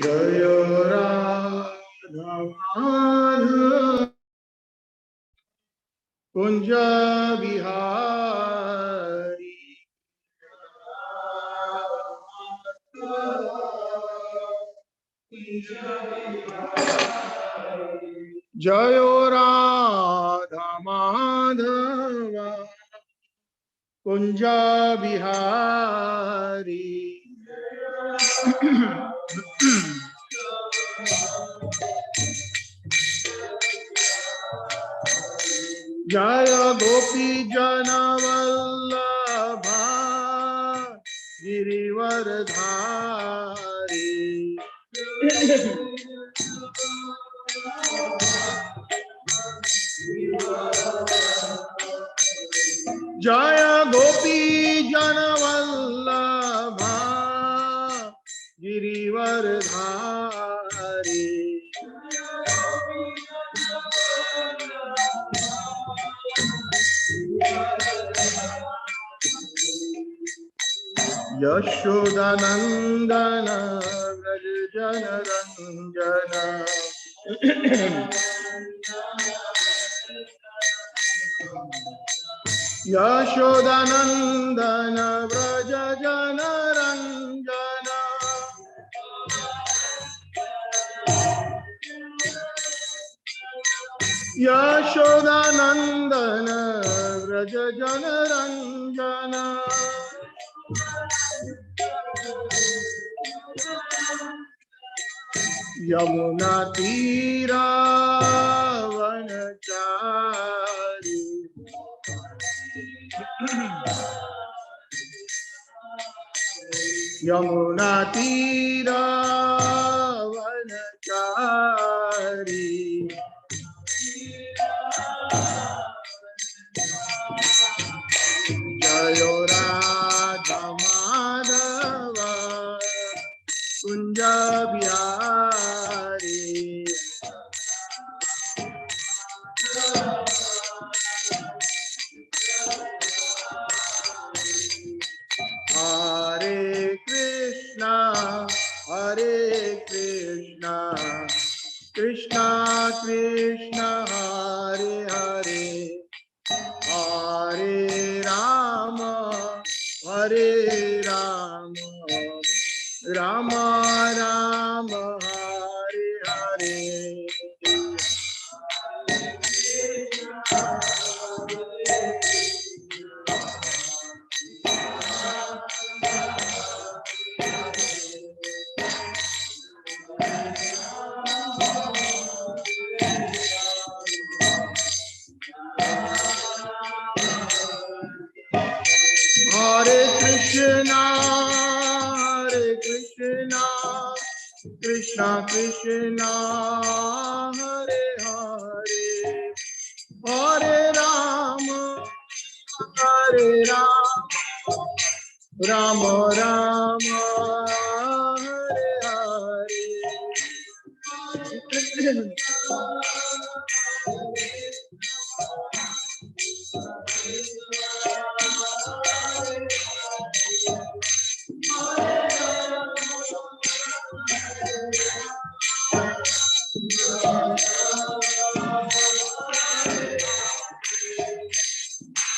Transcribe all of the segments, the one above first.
जय राधा माधव कुंज बिहारी जय राधा माधव कुंज बिहारी जय गोपी जन वल्लभा गिरिवरधारी जय गोपी जन वल्लभा गिरिवरधारी यशोदानंदन व्रज जन रंजन यशोदानंदन व्रज जन रंजन यशोदानंदन व्रज जन रंजन यमुना तीरा वनचारी यमुना तीरा वनचारी जय राधा माधव कुंज बिहारी हरे कृष्णा कृष्णा कृष्णा हरे हरे हरे राम राम राम हरे हरे हरे कृष्णा कृष्णा कृष्णा हरे हरे हरे राम राम राम हरे हरे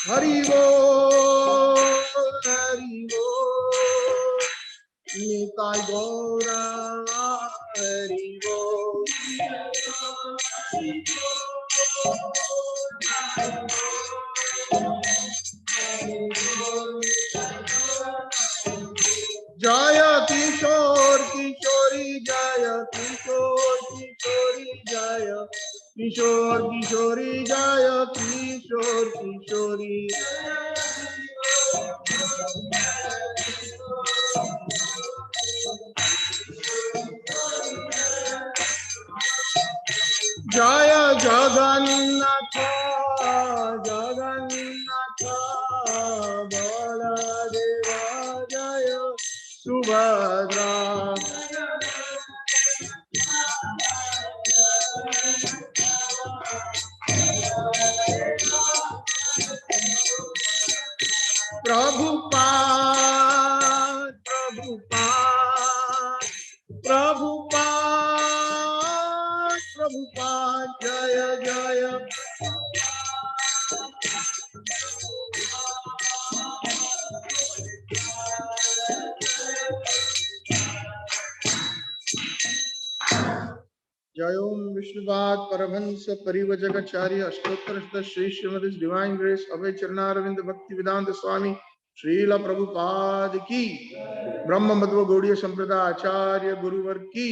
हरि बोल निताय गौरा हरि बोल जय किशोर किशोरी जय किशोर किशोरी जय किशोर किशोरी जय किशोर किशोरी जय जगन्नाथ जगन्नाथ बलदेव जय सुभद्रा प्रभुपाद जय ओम विष्णुपाद परमहंस परिव्रजकाचार्य अष्टोत्तर श्री श्रीमती डिवाइन ग्रेस अभय चरणारविंद भक्ति वेदांत स्वामी श्रील प्रभुपाद की ब्रह्म मध्व गौड़ीय संप्रदाय आचार्य गुरुवर की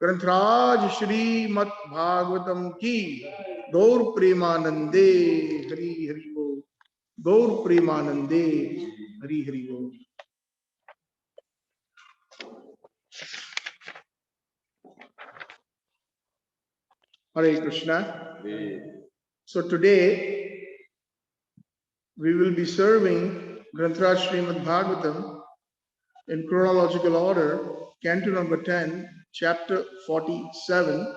ग्रंथराज श्रीमद भागवतम की गौर प्रेमानंदे हरि हरि बोल। गौर प्रेमानंदे हरि हरि बोल। Hare Krishna. So today we will be serving Grantraj Srimad Bhagavatam in chronological order, Canto number 10, chapter 47,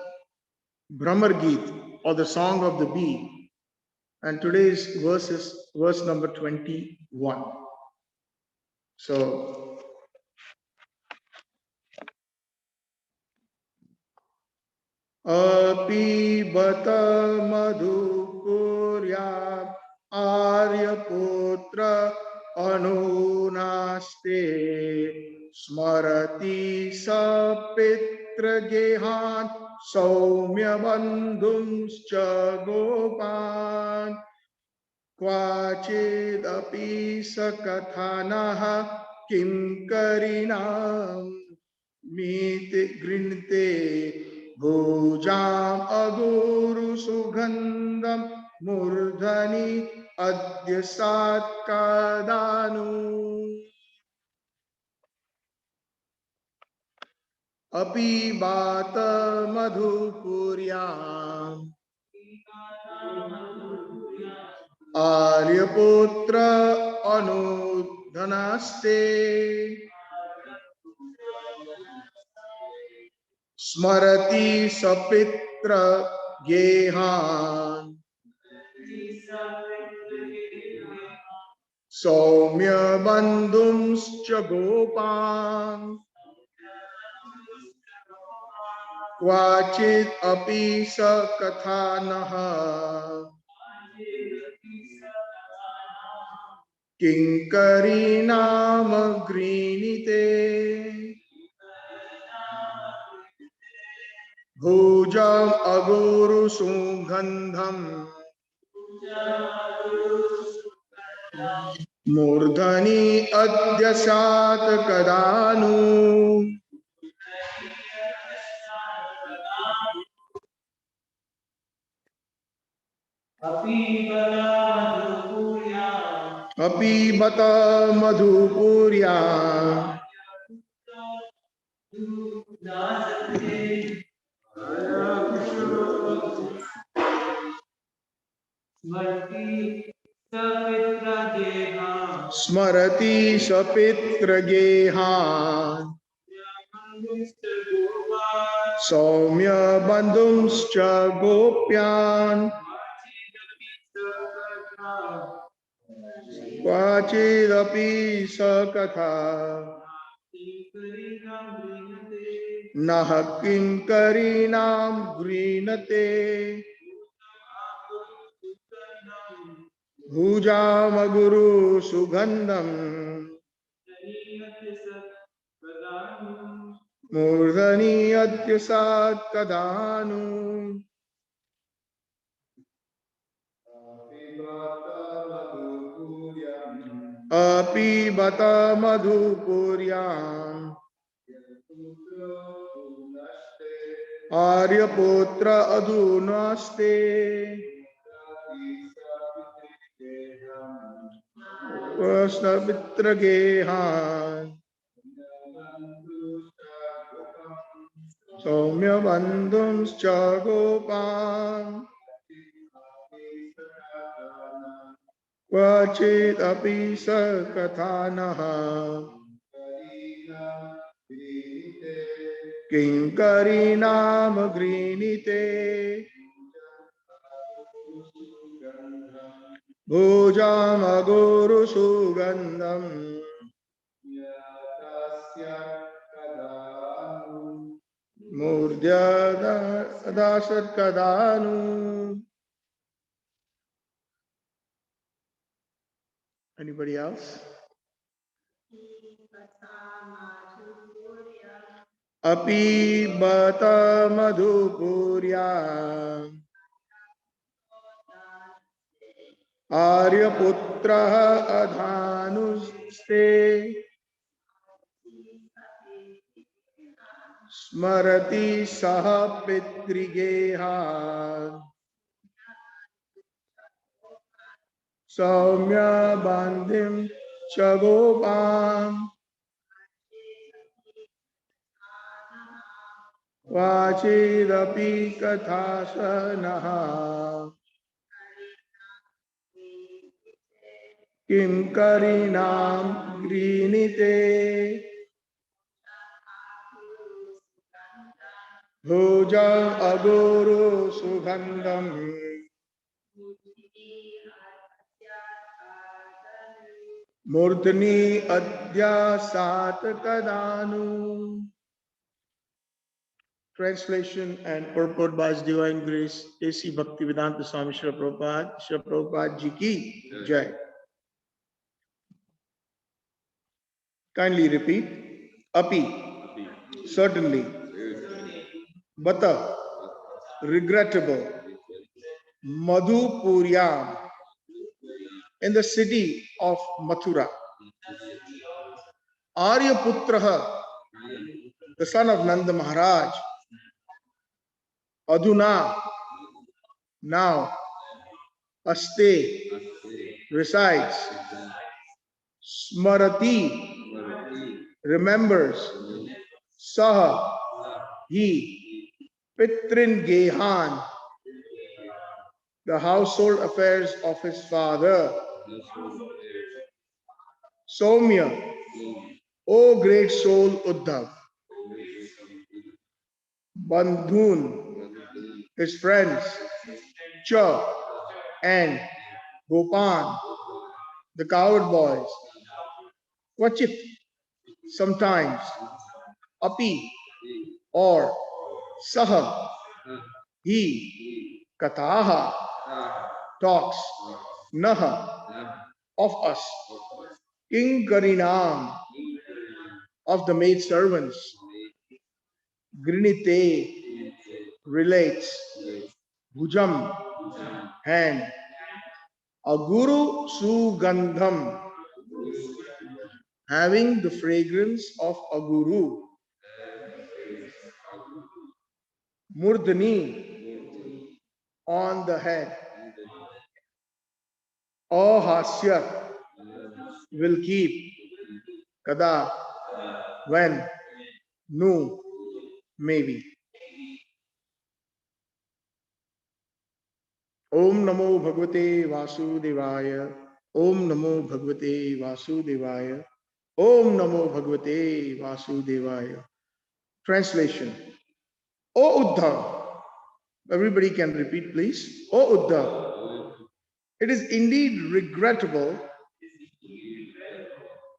Brahmar Gita, or the Song of the Bee. And today's verse is verse number 21. So, Api bata madhupurya Aryaputra anunaste Smarati sapitra gehan Saumya bandhumscha gopan Kvachidapi sakathanaha Kimkarinam Mite grinite Bhujam aguru sugandham murdhani adya satkadanu api bata madhupuryam Aryaputra anudhanaste Smarati sapitra gehan Saumya bandhumscha gopan Kvachit api sakathanaha Kinkarinam grinite Bhujam aguru sugandham Murdhani adya satkadanu Api bata madhupurya Smarati sapitra gehan Saumya bandhumscha gopyan Kvachidapi sakatha Naha kinkarinam grinate Bhujamaguru sugandham Murdhani adyasat kadanu Api bata madhupuryam Aryaputra adunaste Vasnavitra gehan Saumya bandhumscha gopan Kvachit api sakathanaha Kinkarinam grinite Bhujam aguru sugandham Murdhya dasat kadanu Anybody else? Api bata madhupurya Aryaputra adhanuste Smarati saha pitrigeha Saumya bandhim chagopam Vachidapi kathasanaha Kim karinam grinite Bhujam aguru sugandham Murtani adya sat kadanu. Translation and purport by His Divine Grace, A.C. Bhaktivedanta Swami Srila Prabhupada, Srila Prabhupada Ji ki Jai. Kindly repeat. Api, certainly. Bata, regrettable. Madhupuryam, in the city of Mathura. Aryaputraha, the son of Nanda Maharaj. Adhuna, now. Aste, resides. Smarati, remembers. Saha, he. Pitrin Gehan, the household affairs of his father. Soumya, O great soul Uddhav. Bandhun, his friends. Cha, and Gopan, the coward boys. Kvachit, sometimes. Api, or. Saha, he. Kataha, talks. Naha, of us. King Karinam, of the maid servants. Grinite, relates. Bhujam, hand. Aguru Sugandham, having the fragrance of a guru. Murdani, on the head. Ahasya, will keep. Kada, when. Nu, maybe. Om Namo Bhagavate Vasudevaya. Om Namo Bhagavate Vasudevaya. Om Namo Bhagavate Vasudevaya. Translation. O Uddhav. Everybody can repeat, please. O Uddhav. It is indeed regrettable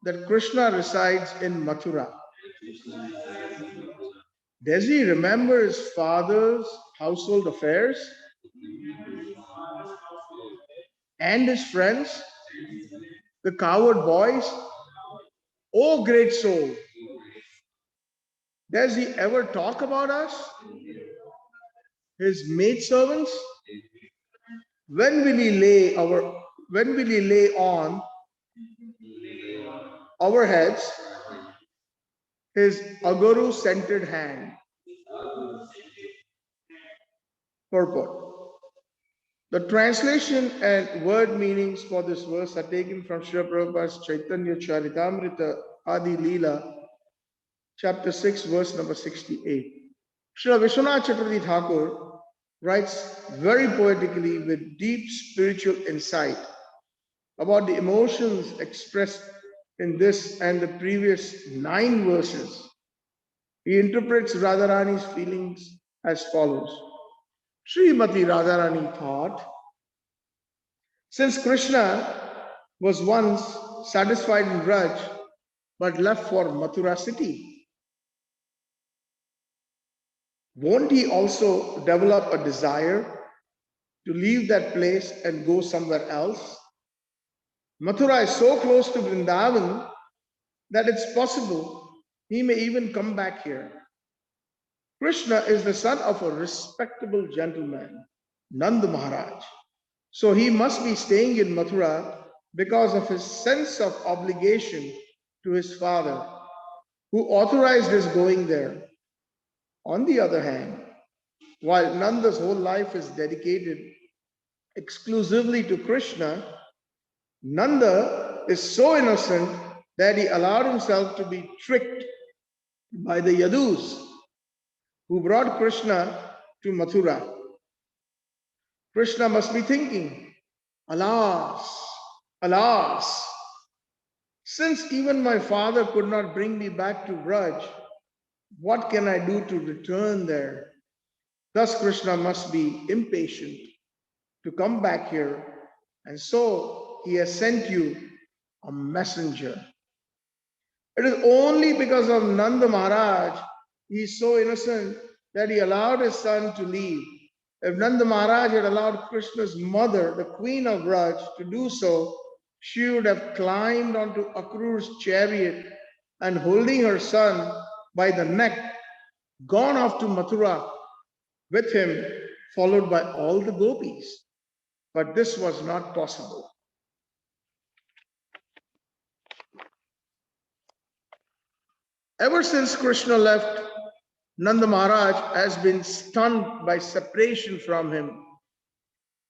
that Krishna resides in Mathura. Does he remember his father's household affairs and his friends, the coward boys? O great soul, does he ever talk about us, his maidservants? When will he lay on our heads his agaru scented hand? Purport. The translation and word meanings for this verse are taken from Srila Prabhupada's Chaitanya Charitamrita Adi Leela, chapter 6, verse number 68. Srila Vishwanath Chakravarti Thakur writes very poetically with deep spiritual insight about the emotions expressed in this and the previous 9 verses. He interprets Radharani's feelings as follows. Srimati Radharani thought, since Krishna was once satisfied in Braj but left for Mathura city, won't he also develop a desire to leave that place and go somewhere else? Mathura is so close to Vrindavan that it's possible he may even come back here. Krishna is the son of a respectable gentleman, Nanda Maharaj. So he must be staying in Mathura because of his sense of obligation to his father, who authorized his going there. On the other hand, while Nanda's whole life is dedicated exclusively to Krishna, Nanda is so innocent that he allowed himself to be tricked by the Yadus who brought Krishna to Mathura. Krishna must be thinking, alas, alas, since even my father could not bring me back to Braj, what can I do to return there? Thus, Krishna must be impatient to come back here, and so he has sent you a messenger. It is only because of Nanda Maharaj he is so innocent that he allowed his son to leave. If Nanda Maharaj had allowed Krishna's mother, the queen of Raj, to do so, she would have climbed onto Akrur's chariot and holding her son by the neck, gone off to Mathura with him, followed by all the gopis. But this was not possible. Ever since Krishna left, Nanda Maharaj has been stunned by separation from him.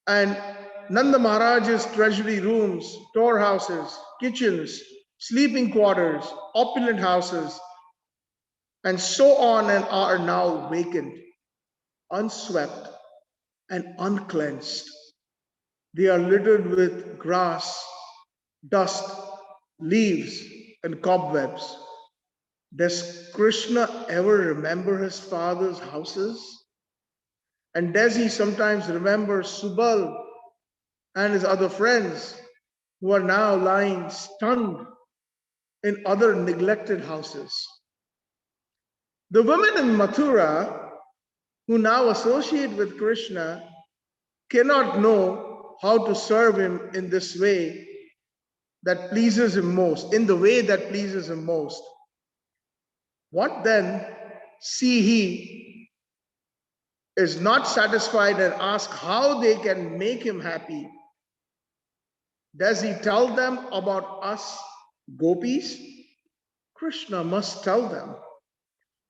And Nanda Maharaj's treasury rooms, storehouses, kitchens, sleeping quarters, opulent houses, and so on and are now vacant, unswept, and uncleansed. They are littered with grass, dust, leaves, and cobwebs. Does Krishna ever remember his father's houses? And does he sometimes remember Subal and his other friends who are now lying stunned in other neglected houses? The women in Mathura who now associate with Krishna cannot know how to serve him in this way that pleases him most, in the way that pleases him most. What then see he is not satisfied and ask how they can make him happy? Does he tell them about us gopis? Krishna must tell them.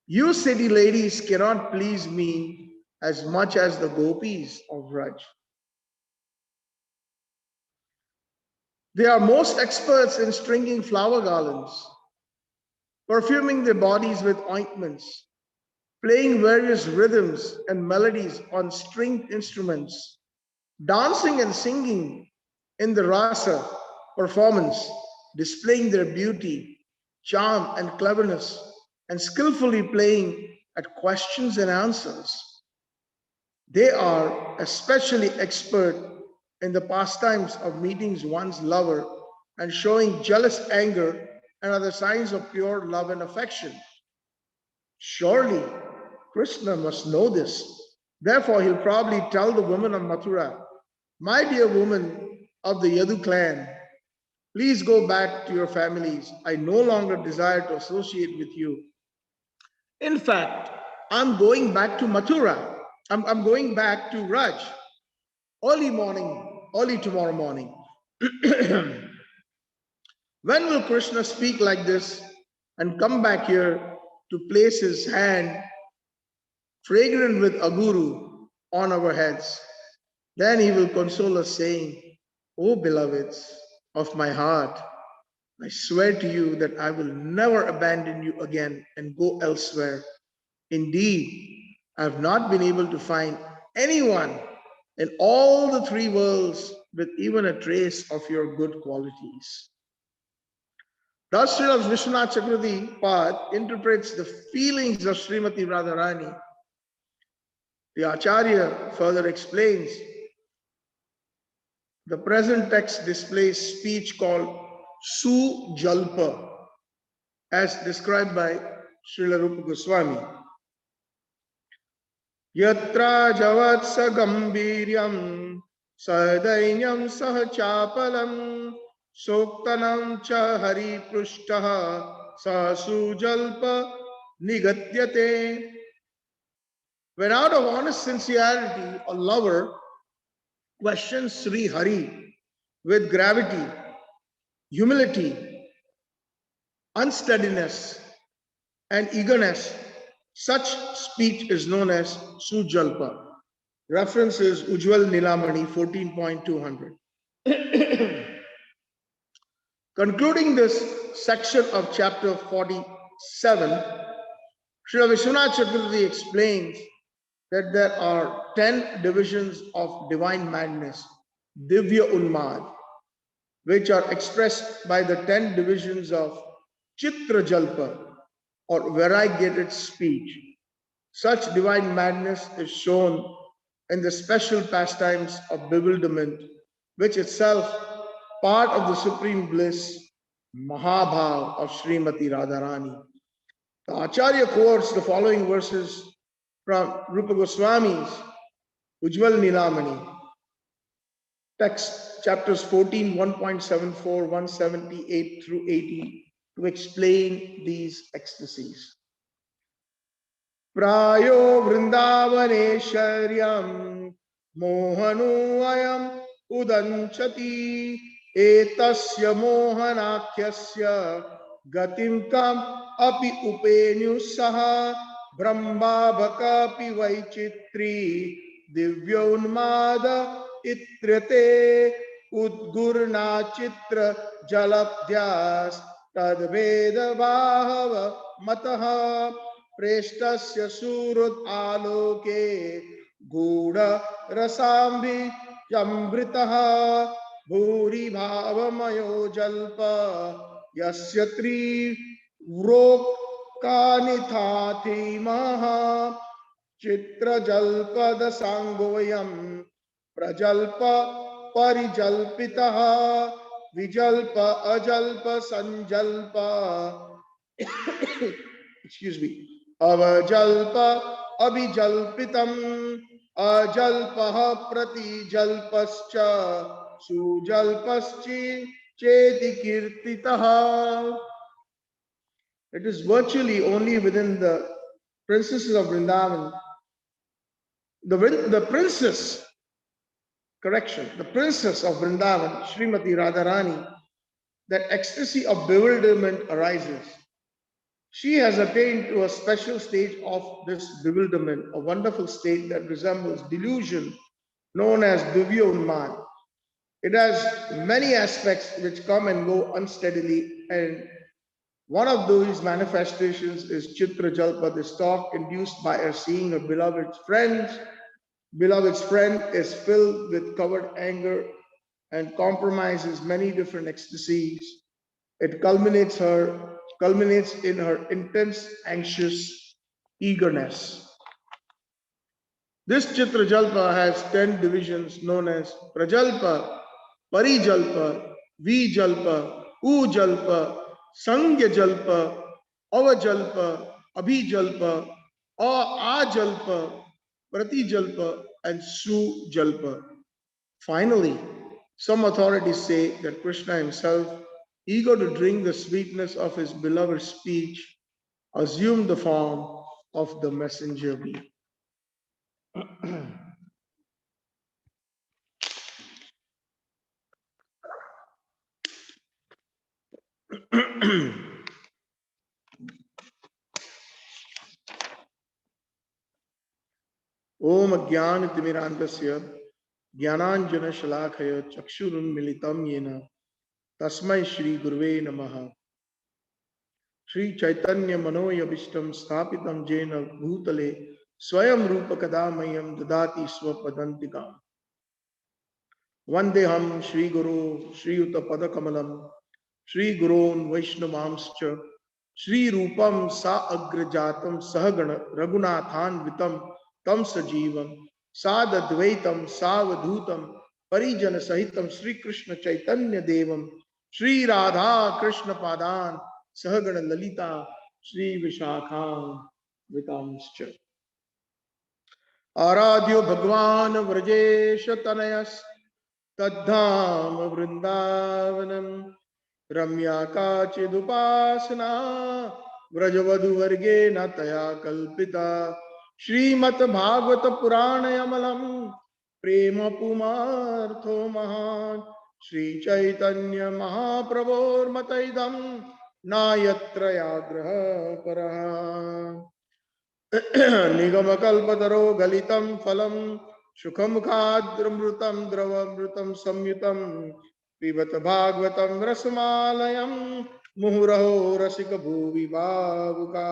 You city ladies cannot please me as much as the gopis of Raj. They are most experts in stringing flower garlands, perfuming their bodies with ointments, playing various rhythms and melodies on stringed instruments, dancing and singing in the rasa performance, displaying their beauty, charm, and cleverness, and skillfully playing at questions and answers. They are especially expert in the pastimes of meeting one's lover and showing jealous anger and other signs of pure love and affection. Surely, Krishna must know this. Therefore, he'll probably tell the woman of Mathura, my dear woman of the Yadu clan, please go back to your families. I no longer desire to associate with you. In fact, I'm going back to Mathura. I'm going back to Raj early tomorrow morning. When will Krishna speak like this and come back here to place his hand fragrant with aguru on our heads? Then he will console us saying, O beloveds of my heart, I swear to you that I will never abandon you again and go elsewhere. Indeed, I have not been able to find anyone in all the three worlds with even a trace of your good qualities. Thus, Srila Vishwanath Chakravarti Pad interprets the feelings of Srimati Radharani. The Acharya further explains, the present text displays speech called Sujalpa, as described by Srila Rupa Goswami. Yatra javatsa gambiryam sadainyam sahachapalam Soktanam cha hari prushtaha sasujalpa nigatyate. When out of honest sincerity, a lover questions Sri Hari with gravity, humility, unsteadiness, and eagerness, such speech is known as Sujalpa. Reference is Ujjwal Nilamani 14.200. Concluding this section of chapter 47, Srila Vishwanath Chakravarti explains that there are 10 divisions of divine madness, Divya Unmad, which are expressed by the 10 divisions of Chitra Jalpa, or variegated speech. Such divine madness is shown in the special pastimes of bewilderment, which itself part of the supreme bliss, Mahabhav of Srimati Radharani. The Acharya quotes the following verses from Rupa Goswami's Ujjwal Nilamani, text chapters 14, 1.74, 178 through 80, to explain these ecstasies. Prayo Vrindavaneshwaryam Mohano ayam udanchati etasya mohanakhyasya gatim tam api upenyusaha brahma bhakapi vaichitri divyaunmada itrate udgurna chitra jalabdhyas tadveda bahava mataha प्रेष्टस्य सूरत आलोके गूढ़ रसाम्भि चमृतः भूरि भावमयो जल्प यस्य त्रिव्रोकानिथाति महा चित्र जल्पद सांगोयम प्रजल्प परिजल्पितः विजल्प अजल्प संजल्प excuse me, avajalpa abhijalpitam ajalpaha pratijalpascha sujalpaschi cheti kirtitaha. It is virtually only within the princesses of Vrindavan, the princess of Vrindavan, Srimati Radharani, that ecstasy of bewilderment arises. She has attained to a special stage of this bewilderment, a wonderful state that resembles delusion, known as Divya Unmad. It has many aspects which come and go unsteadily, and one of those manifestations is Chitra Jalpa, the talk induced by her seeing her beloved's friends. Beloved's friend is filled with covert anger and compromises many different ecstasies. It culminates in her intense, anxious eagerness. This Chitra Jalpa has 10 divisions known as Prajalpa, Parijalpa, Vijalpa, Ujalpa, Sangya Jalpa, Avajalpa, Abhijalpa, Ajalpa, Pratijalpa, and Sujalpa. Finally, some authorities say that Krishna himself, eager to drink the sweetness of his beloved speech, assumed the form of the messenger bee. Om Ajnanatimirandasya Jnananjana Shalakaya Chakshurunmilitam Yena Tasmai Shri Guruve Namaha. Shri Chaitanya Manoyabhishtam Sthapitam Jena Bhutale Swayam Rupa Kadamayam Dadati Swapadantikam. Vandeham Shri Guru Shri Yuta Padakamalam Shri Gurun Vaishnavamscha Shri Rupam Sa Agrajatam Sahagana Raghunathan Vitam Tam Sajivam Sadadvaitam Savadhutam Parijana Sahitam Shri Krishna Chaitanya Devam Shri Radha Krishna Padan Sahagana Lalita Shri Vishakam Vitamscha. Aradhyo Bhagwan Vrajesh Tanayas तद्धाम वृंदावनम रम्या काचिदुपासना व्रजवधुवर्गे न तया कल्पिता श्रीमद् भागवत पुराणयमलम् प्रेम पुमार्थो महान् श्री चैतन्य महाप्रभोर्मतैदं नायत्रयाग्रह परः निगमकल्पतरो गलितं फलं सुखमुखाद्रमृतं द्रवमृतं संयुतं पिबत भागवतं रसमालयं मुहुरहो रसिक भुवि भावुका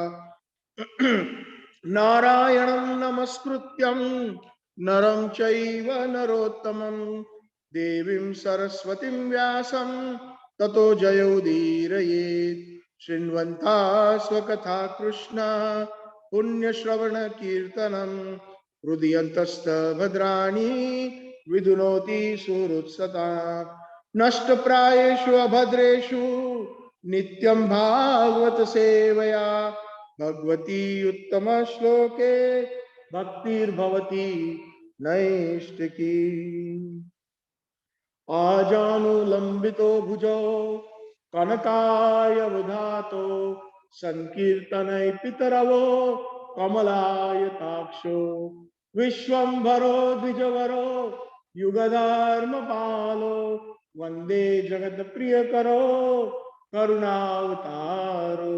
नारायणं नमस्कृत्यं नरं चैव नरोत्तमं देवीं सरस्वतीं व्यासं ततो जयोदीरयेत् शृण्वन्ता स्वकथा कृष्ण पुण्यश्रवण कीर्तनं हृदयन्तस्थ भद्राणि विधुनोति सुहृत्सता नष्टप्रायेषु अभद्रेषु नित्यं भागवत सेवया भगवती उत्तम श्लोके भक्तिर्भवति नैष्टिकी आजानुलंबितो भुजो कनकायवधातो संकीर्तनै पितरवो कमलायताक्षो विश्वंभरो द्विजवरो युगधर्मपालो वंदे जगत प्रियकरो करुणावतारो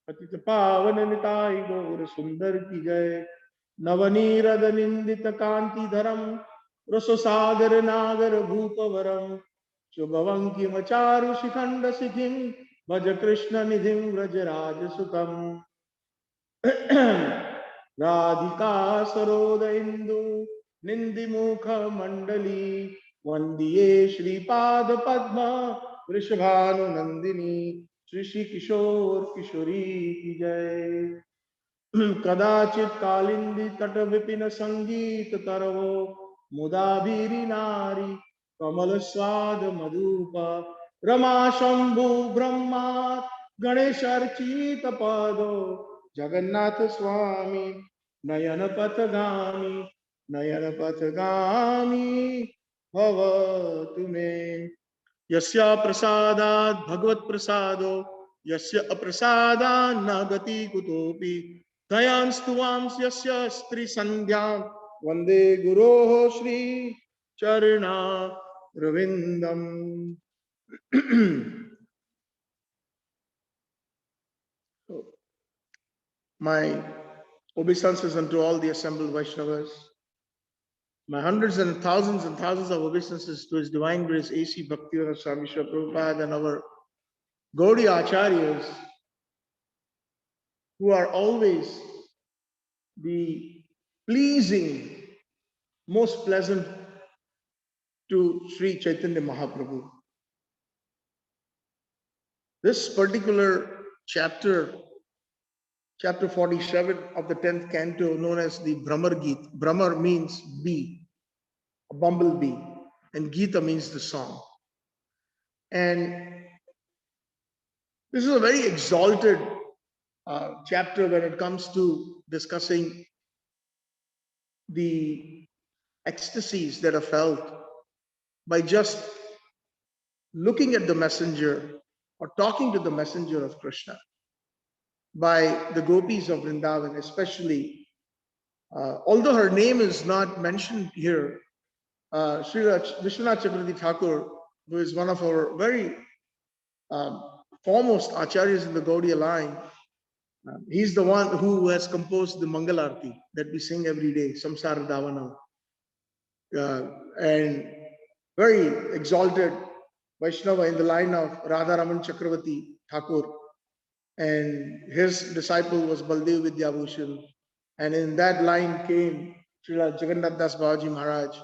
पतित पावन निताई गौर सुंदर की जय नवनीरद निंदित कांतिधरम रससागर नागर भूपवरम शुभवंकिमचारु शिखंड शिखिं भज कृष्ण निधिं व्रजराज सुतम राधिका सरोद इंदु निंदिमुख मंडली वंदिये श्रीपाद पद्म वृषभानुनंदिनी श्री श्री किशोर किशोरी की जय कदाचित कालिंदी तट विपिन संगीत तरवो मुदाभिरी नारी कमल स्वाद मधुप रमा शंभु ब्रह्मा गणेश अर्चित पदो जगन्नाथ स्वामी नयन पथगामी भव तुम्हें यस्या प्रसादात् भगवत प्रसादो यस्य अप्रसादात् न गति कुतोपि दयांस्तुवांस यस्य स्त्री संध्यां वंदे गुरोः श्री चरणा रविंदम My obeisances unto all the assembled Vaishnavas, my hundreds and thousands of obeisances to His Divine Grace A.C. Bhaktivedanta Swami Srila Prabhupada and our Gaudiya Acharyas, who are always the pleasing, most pleasant to Sri Chaitanya Mahaprabhu. This particular chapter, chapter 47 of the 10th canto, known as the Brahmar Gita. Brahmar means bee, a bumblebee, and Gita means the song. And this is a very exalted chapter when it comes to discussing the ecstasies that are felt by just looking at the messenger or talking to the messenger of Krishna by the gopis of Vrindavan, especially, although her name is not mentioned here, Srila Vishwanath Chakravarti Thakur, who is one of our very foremost acharyas in the Gaudiya line, he's the one who has composed the Mangalarti that we sing every day, Samsara Davana. And very exalted Vaishnava in the line of Radharaman Chakravarti Thakur. And his disciple was Baldev Vidyabhushan. And in that line came Srila Jagannath Das Babaji Maharaj.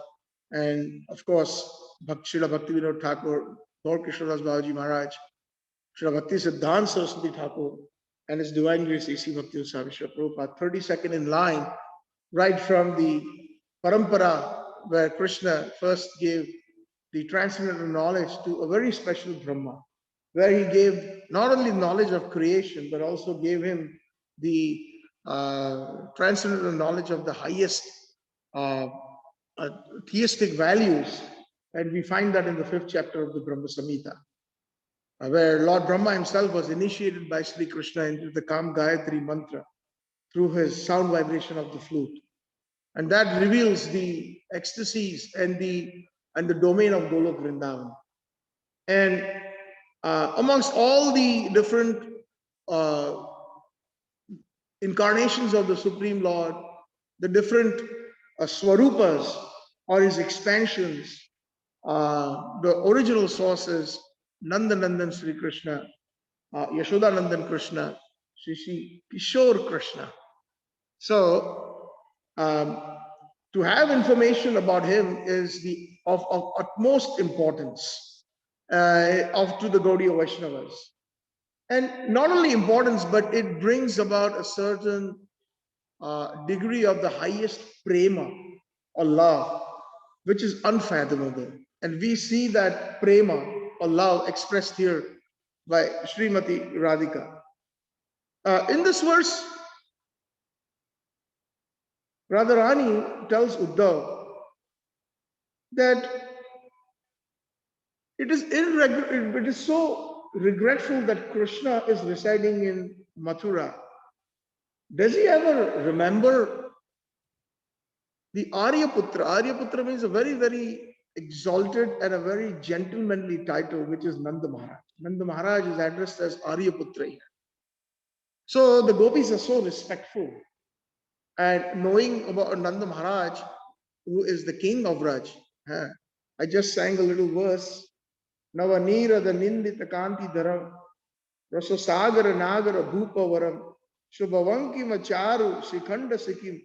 And of course, Srila Bhaktivinoda Thakur, Gaur Krishna Das Babaji Maharaj, Srila Bhakti Siddhanta Saraswati Thakur, and His Divine Grace A.C. Bhakti Swami Srila Prabhupada, 32nd in line, right from the parampara where Krishna first gave the transcendental knowledge to a very special Brahma, where he gave not only knowledge of creation, but also gave him the transcendental knowledge of the highest theistic values And we find that in the 5th chapter of the Brahma Samhita, where Lord Brahma himself was initiated by Sri Krishna into the Kam Gayatri mantra through his sound vibration of the flute. And that reveals the ecstasies and the domain of Golok Vrindavan. And amongst all the different incarnations of the Supreme Lord, the different swarupas or his expansions, the original source is Nandanandan Sri Krishna, Yashodanandan Krishna, Shri Kishore Krishna. So, to have information about him is of utmost importance to the Gaudiya Vaishnavas. And not only importance, but it brings about a certain degree of the highest prema or love, which is unfathomable. And we see that prema or love expressed here by Srimati Radhika. In this verse, Radharani tells Uddhav that it is so regretful that Krishna is residing in Mathura. Does he ever remember the Aryaputra? Aryaputra means a very, very exalted and a very gentlemanly title, which is Nanda Maharaj. Nanda Maharaj is addressed as Aryaputra here. So the gopis are so respectful. And knowing about Nanda Maharaj, who is the king of Raj, I just sang a little verse. Navanira the Nindita Kanti Dharam, Rasasagara Nagara Bhupa Varam, Shubhavanki Macharu, Sikhanda Sikkim,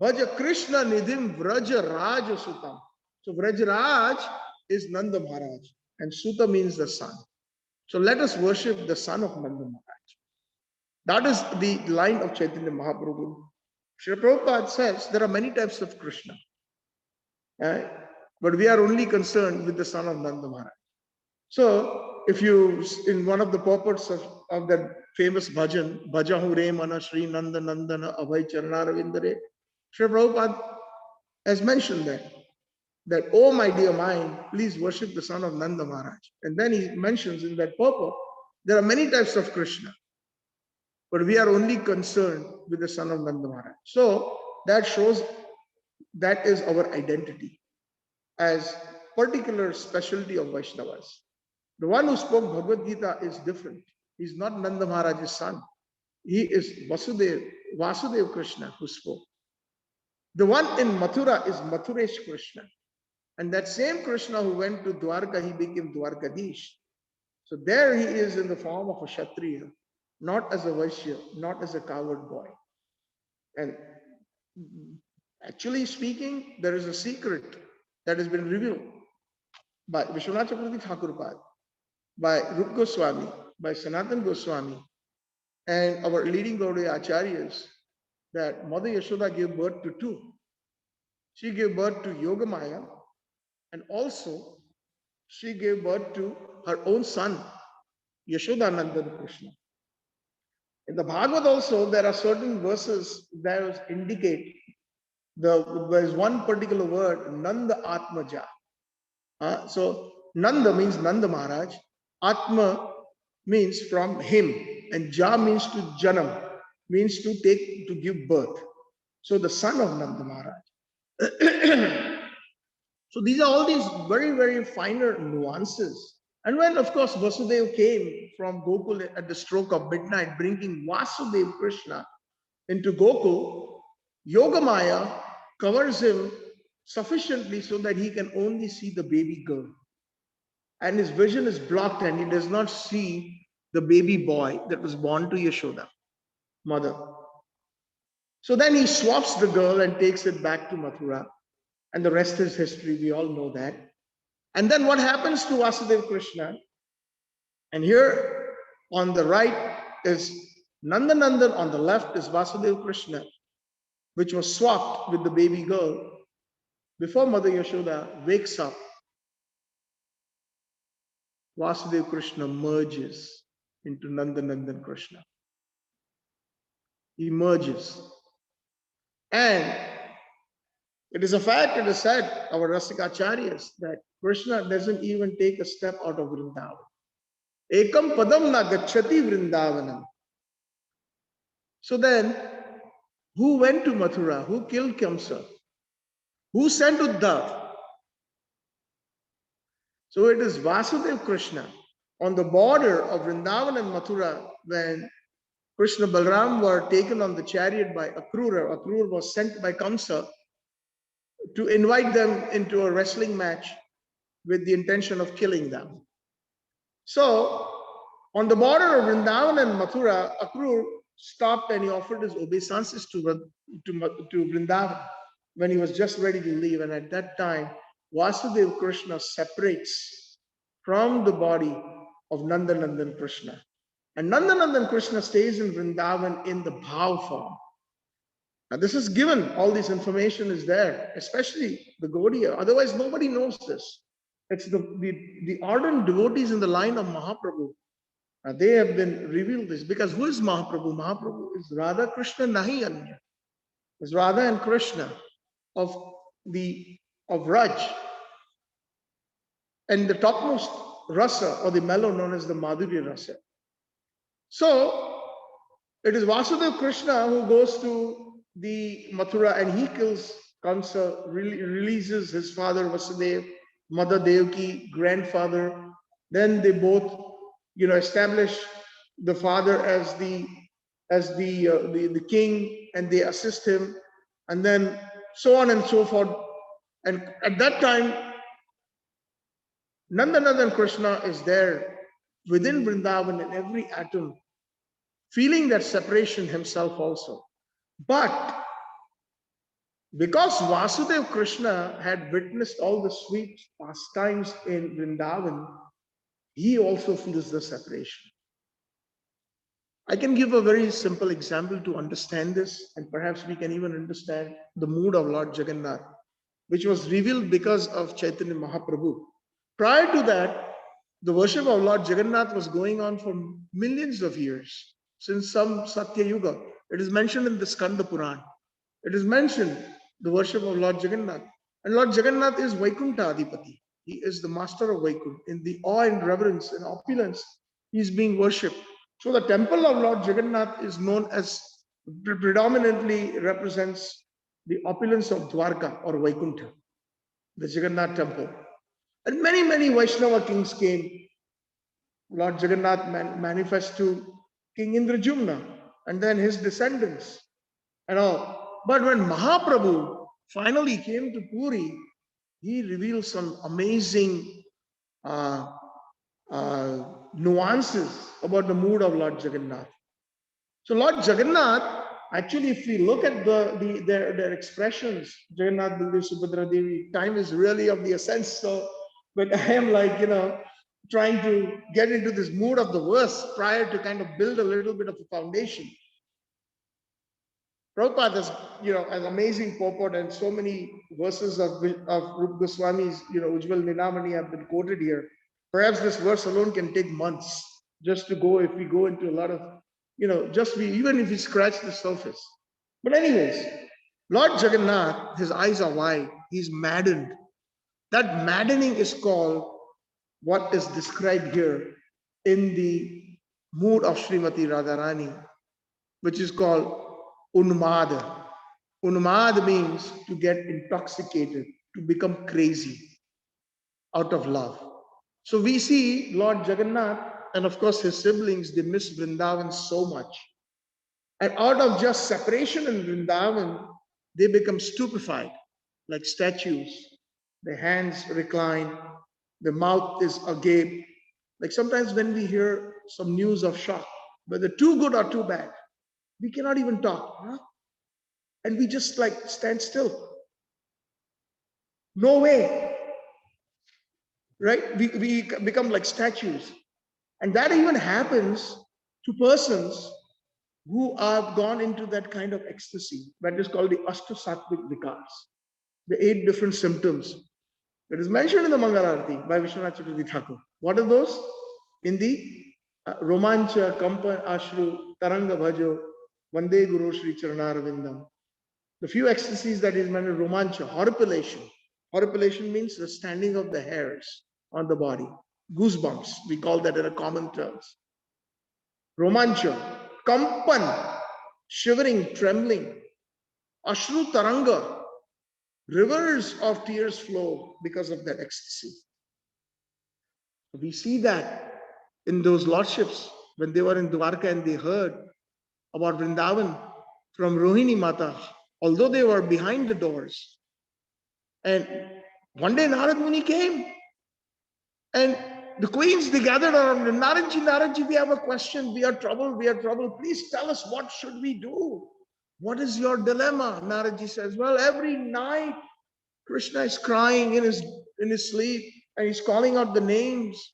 Bhaja Krishna Nidhim Vraja Raja Sutam. So Vraja Raj is Nanda Maharaj, and Suta means the son. So let us worship the son of Nanda Maharaj. That is the line of Chaitanya Mahaprabhu. Srila Prabhupada says there are many types of Krishna, but we are only concerned with the son of Nanda Maharaj. So, if you, in one of the purports of that famous bhajan, Bhajahu Re Mana Sri Nanda Nandana Abhay Charanaravindare, Srila Prabhupada has mentioned that, oh my dear mind, please worship the son of Nanda Maharaj. And then he mentions in that purport, there are many types of Krishna, but we are only concerned with the son of Nanda Maharaj. So, that shows that is our identity as particular specialty of Vaishnavas. The one who spoke Bhagavad Gita is different. He's not Nanda Maharaj's son. He is Vasudev Krishna who spoke. The one in Mathura is Mathuresh Krishna. And that same Krishna who went to Dwarka, he became Dwarkadish. So there he is in the form of a Kshatriya, not as a Vaishya, not as a coward boy. And actually speaking, there is a secret that has been revealed by Vishwanath Chakravarti Thakurpad, by Rup Goswami, by Sanatan Goswami, and our leading Gaudiya Acharyas, that Mother Yashoda gave birth to two. She gave birth to Yogamaya, and also she gave birth to her own son, Yashodanandan Krishna. In the Bhagavad also, there are certain verses that indicate there is one particular word, Nanda Atmaja. So Nanda means Nanda Maharaj, Atma means from him, and Ja means to Janam, means to give birth. So the son of Nanda Maharaj. So these are all these very, very finer nuances. And when, of course, Vasudeva came from Gokul at the stroke of midnight, bringing Vasudev Krishna into Gokul, Yogamaya covers him sufficiently so that he can only see the baby girl. And his vision is blocked and he does not see the baby boy that was born to Yashoda, mother. So then he swaps the girl and takes it back to Mathura. And the rest is history. We all know that. And then what happens to Vasudeva Krishna? And here on the right is Nandanandan, on the left is Vasudeva Krishna, which was swapped with the baby girl. Before Mother Yashoda wakes up, Vasudeva Krishna merges into Nandanandan Krishna. He merges. And It is a fact, it is said, our Rasikacharyas, that Krishna doesn't even take a step out of Vrindavan. Ekam padam na gacchati Vrindavanam. So then, who went to Mathura? Who killed Kamsa? Who sent Uddhav? So it is Vasudev Krishna on the border of Vrindavan and Mathura when Krishna Balram were taken on the chariot by Akrura. Akrura was sent by Kamsa to invite them into a wrestling match with the intention of killing them. So on the border of Vrindavan and Mathura, Akrura stopped and he offered his obeisances to Vrindavan when he was just ready to leave. And at that time, Vasudeva Krishna separates from the body of Nandanandan Krishna. And Nandanandan Krishna stays in Vrindavan in the Bhav form. Now this is given, all this information is there, especially the Gaudiya. Otherwise, nobody knows this. It's the ardent devotees in the line of Mahaprabhu. They have been revealed this because who is Mahaprabhu? Mahaprabhu is Radha Krishna Nahi Anya. It's Radha and Krishna of Raj. And the topmost rasa or the mellow known as the Madhurya rasa. So it is Vasudeva Krishna who goes to the Mathura and he kills Kamsa, releases his father Vasudeva, mother Devaki, grandfather. Then they both, establish the father as the king, and they assist him, and then so on and so forth. And at that time, Nandanandan Krishna is there within Vrindavan in every atom, feeling that separation himself also. But because Vasudeva Krishna had witnessed all the sweet pastimes in Vrindavan, he also feels the separation. I can give a very simple example to understand this, and perhaps we can even understand the mood of Lord Jagannath, which was revealed because of Chaitanya Mahaprabhu. Prior to that, the worship of Lord Jagannath was going on for millions of years, since some Satya Yuga. It is mentioned in the Skanda Puran. It is mentioned the worship of Lord Jagannath. And Lord Jagannath is Vaikuntha Adipati. He is the master of Vaikuntha. In the awe and reverence and opulence, he is being worshipped. So the temple of Lord Jagannath is known as, predominantly represents the opulence of Dwarka or Vaikuntha, the Jagannath temple. And many, many Vaishnava kings came. Lord Jagannath manifest to King Indrajumna and then his descendants and all. But when Mahaprabhu finally came to Puri, he revealed some amazing nuances about the mood of Lord Jagannath. So Lord Jagannath, actually, if we look at their expressions, Jagannath, Baldev, Subhadra Devi, time is really of the essence. So, but I am trying to get into this mood of the verse prior to kind of build a little bit of a foundation. Prabhupada has, an amazing purport, and so many verses of Rupa Goswami's, Ujjwal Ninamani have been quoted here. Perhaps this verse alone can take months just to go, if we go into a lot of, even if we scratch the surface. But anyways, Lord Jagannath, his eyes are wide, he's maddened. That maddening is called what is described here in the mood of Srimati Radharani, which is called Unmada. Unmad means to get intoxicated, to become crazy out of love. So we see Lord Jagannath and of course his siblings, they miss Vrindavan so much. And out of just separation in Vrindavan, they become stupefied like statues. Their hands recline, their mouth is agape. Like sometimes when we hear some news of shock, whether too good or too bad, we cannot even talk. Huh? And we just stand still. No way. Right? We become like statues. And that even happens to persons who have gone into that kind of ecstasy. That is called the Ashtasattvic Vikas. The 8 different symptoms. It is mentioned in the Mangalarati by Vishwanath Chaturvedi Thakur. What are those? In the Romancha, Kampa, Ashru, Taranga Bhajo, Vande Guru Shri Charanarvindam. The few ecstasies that is meant romancha, horripilation. Horripilation means the standing of the hairs on the body. Goosebumps, we call that in a common terms. Romancha, kampan, shivering, trembling. Ashru taranga, rivers of tears flow because of that ecstasy. We see that in those lordships when they were in Dwarka and they heard about Vrindavan from Rohini Mata, although they were behind the doors. And one day Narad Muni came and the queens, they gathered around him. Naradji, Naradji, we have a question. We are troubled. Please tell us, what should we do? What is your dilemma? Naradji says, well, every night Krishna is crying in his sleep and he's calling out the names.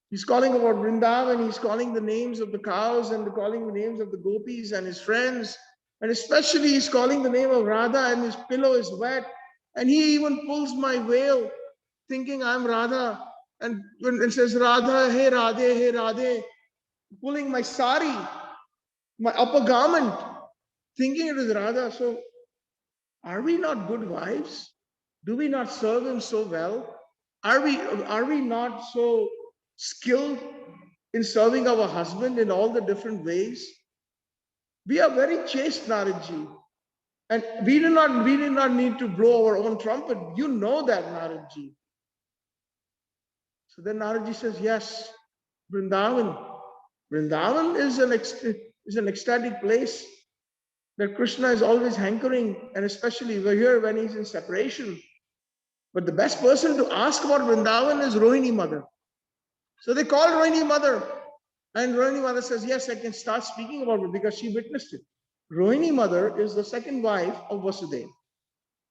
He's calling about Vrindavan, he's calling the names of the cows and calling the names of the gopis and his friends. And especially he's calling the name of Radha and his pillow is wet. And he even pulls my veil thinking I'm Radha and says, Radha, hey Radhe, pulling my sari, my upper garment, thinking it is Radha. So are we not good wives? Do we not serve him so well? Are we not so skilled in serving our husband in all the different ways? We are very chaste, Naradji. And we do not need to blow our own trumpet. You know that, Naradji. So then Naradji says, yes, Vrindavan. Vrindavan is an ecstatic place that Krishna is always hankering, and especially we're here when he's in separation. But the best person to ask about Vrindavan is Rohini Mother. So they called Rohini Mother. And Rohini Mother says, yes, I can start speaking about it because she witnessed it. Rohini Mother is the second wife of Vasudeva.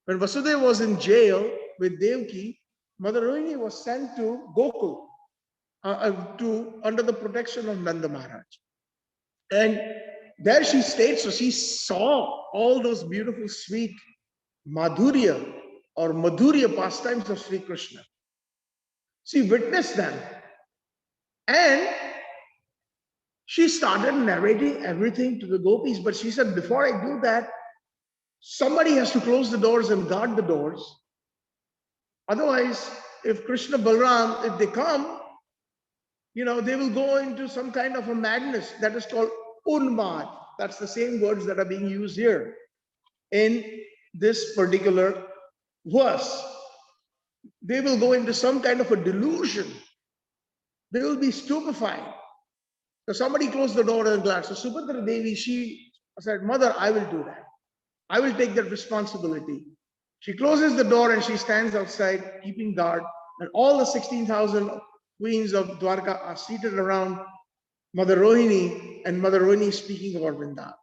When Vasudeva was in jail with Devaki, Mother Rohini was sent to Gokul under the protection of Nanda Maharaj. And there she stayed, so she saw all those beautiful, sweet Madhurya or Madhurya pastimes of Sri Krishna. She witnessed them. And she started narrating everything to the gopis, but she said, before I do that, somebody has to close the doors and guard the doors. Otherwise, if Krishna Balram, if they come, they will go into some kind of a madness that is called unmad. That's the same words that are being used here in this particular verse. They will go into some kind of a delusion. They will be stupefied. So somebody closed the door and glass. So Subhadra Devi, she said, Mother, I will do that. I will take that responsibility. She closes the door and she stands outside keeping guard. And all the 16,000 queens of Dwarka are seated around Mother Rohini, and Mother Rohini speaking about Vrindavan.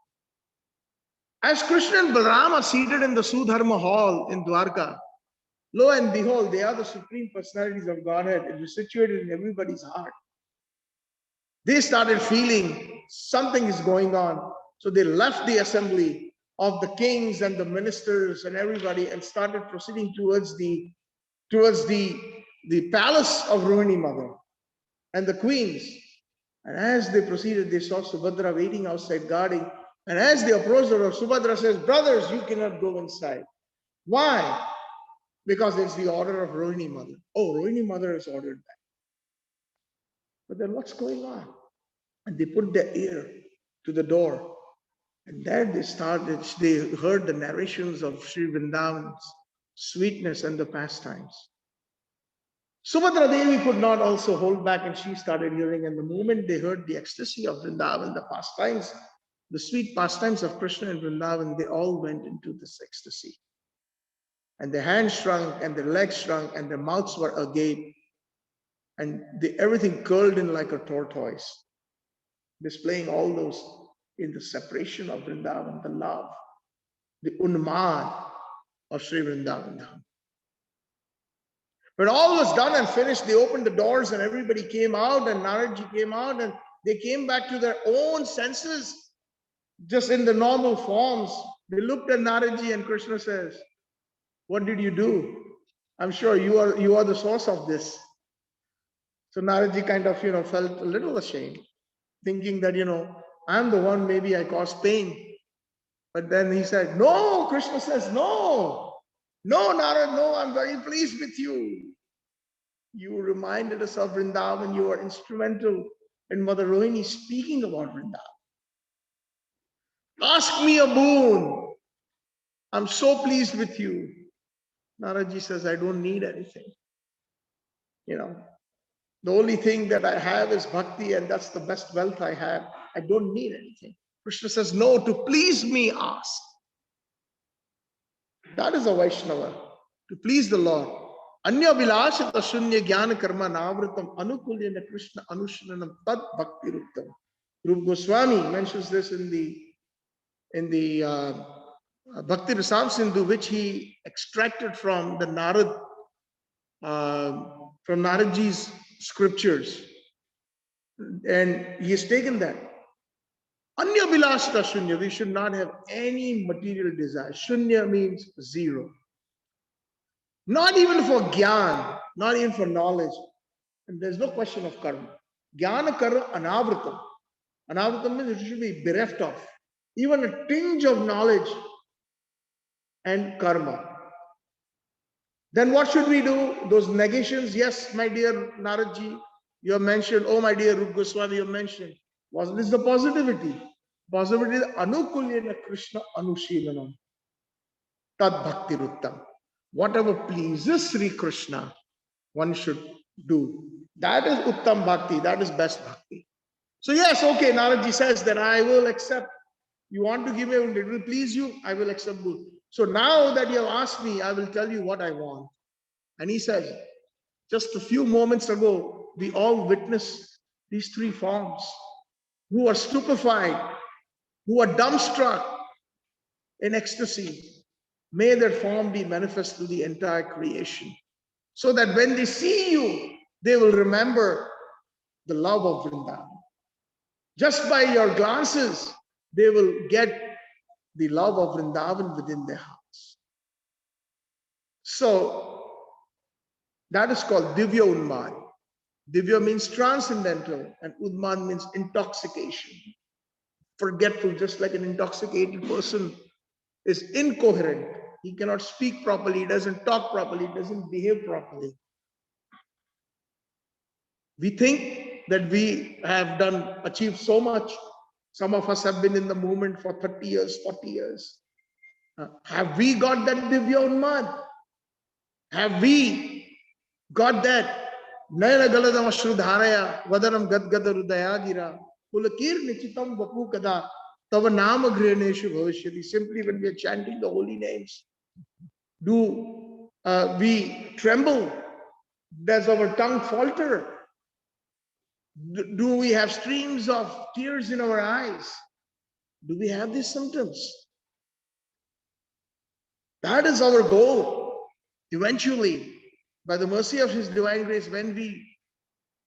As Krishna and Balaram are seated in the Sudharma hall in Dwarka, lo and behold, they are the supreme personalities of Godhead. It is situated in everybody's heart. They started feeling something is going on. So they left the assembly of the kings and the ministers and everybody and started proceeding towards the palace of Rohini Mother and the queens. And as they proceeded, they saw Subhadra waiting outside guarding. And as they approached her, Subhadra says, brothers, you cannot go inside. Why? Because it's the order of Rohini Mother. Oh, Rohini Mother has ordered that. But then what's going on? And they put their ear to the door. And there they heard the narrations of Sri Vrindavan's sweetness and the pastimes. Subhadra Devi could not also hold back and she started hearing. And the moment they heard the ecstasy of Vrindavan, the pastimes, the sweet pastimes of Krishna and Vrindavan, they all went into this ecstasy. And their hands shrunk and their legs shrunk and their mouths were agape. And everything curled in like a tortoise, displaying all those in the separation of Vrindavan, the love, the unmad of Sri Vrindavan. When all was done and finished, they opened the doors and everybody came out and Naradji came out and they came back to their own senses, just in the normal forms. They looked at Naradji and Krishna says, what did you do? I'm sure you are the source of this. So Naradji kind of, felt a little ashamed, thinking that, I'm the one, maybe I caused pain. But then he said, no, Krishna says, no, Narad, no, I'm very pleased with you. You reminded us of Vrindavan. You were instrumental in Mother Rohini speaking about Vrindavan. Ask me a boon. I'm so pleased with you. Naradji says, I don't need anything. The only thing that I have is bhakti, and that's the best wealth I have. I don't need anything. Krishna says, no, to please me, ask. That is a Vaishnava, to please the Lord. Anya vilashita shunya jnana karma navritam anukulyana Krishna anushranam tad bhakti ruptam. Rupa Goswami mentions this in the Bhakti Rasam Sindhu, which he extracted from the from Naradji's scriptures. And he has taken that. Anya vilashita shunya, we should not have any material desire. Shunya means zero. Not even for gyan, not even for knowledge. And there's no question of karma. Jnana karma anavritam. Anavritam means it should be bereft of. Even a tinge of knowledge and karma. Then what should we do? Those negations, yes, my dear Naradji, you have mentioned, oh my dear Rupa Goswami, you have mentioned. What is the positivity? Positivity is anukulyana Krishna anushilanam. Tad bhakti ruttam. Whatever pleases Sri Krishna, one should do. That is Uttam Bhakti, that is best Bhakti. So yes, okay, Naradji says that I will accept. You want to give me, it will please you, I will accept good. So now that you have asked me, I will tell you what I want. And he says, just a few moments ago, we all witnessed these three forms who are stupefied, who are dumbstruck in ecstasy. May their form be manifest to the entire creation, so that when they see you, they will remember the love of Vrindavan. Just by your glances, they will get the love of Vrindavan within their hearts. So that is called Divya Unmad. Divya means transcendental, and Udman means intoxication. Forgetful, just like an intoxicated person is incoherent. He cannot speak properly, he doesn't talk properly, he doesn't behave properly. We think that we have achieved so much. Some of us have been in the movement for 30 years, 40 years. Have we got that Divya Unmad? Have we got that? Nayana galadam ashrudharaya vadanam gadgada rudayagira pulakir nichitam vapu kada tava nama grihaneshu bhavishyati. Simply when we are chanting the holy names, do we tremble? Does our tongue falter? Do we have streams of tears in our eyes? Do we have these symptoms? That is our goal. Eventually, by the mercy of His divine grace, when we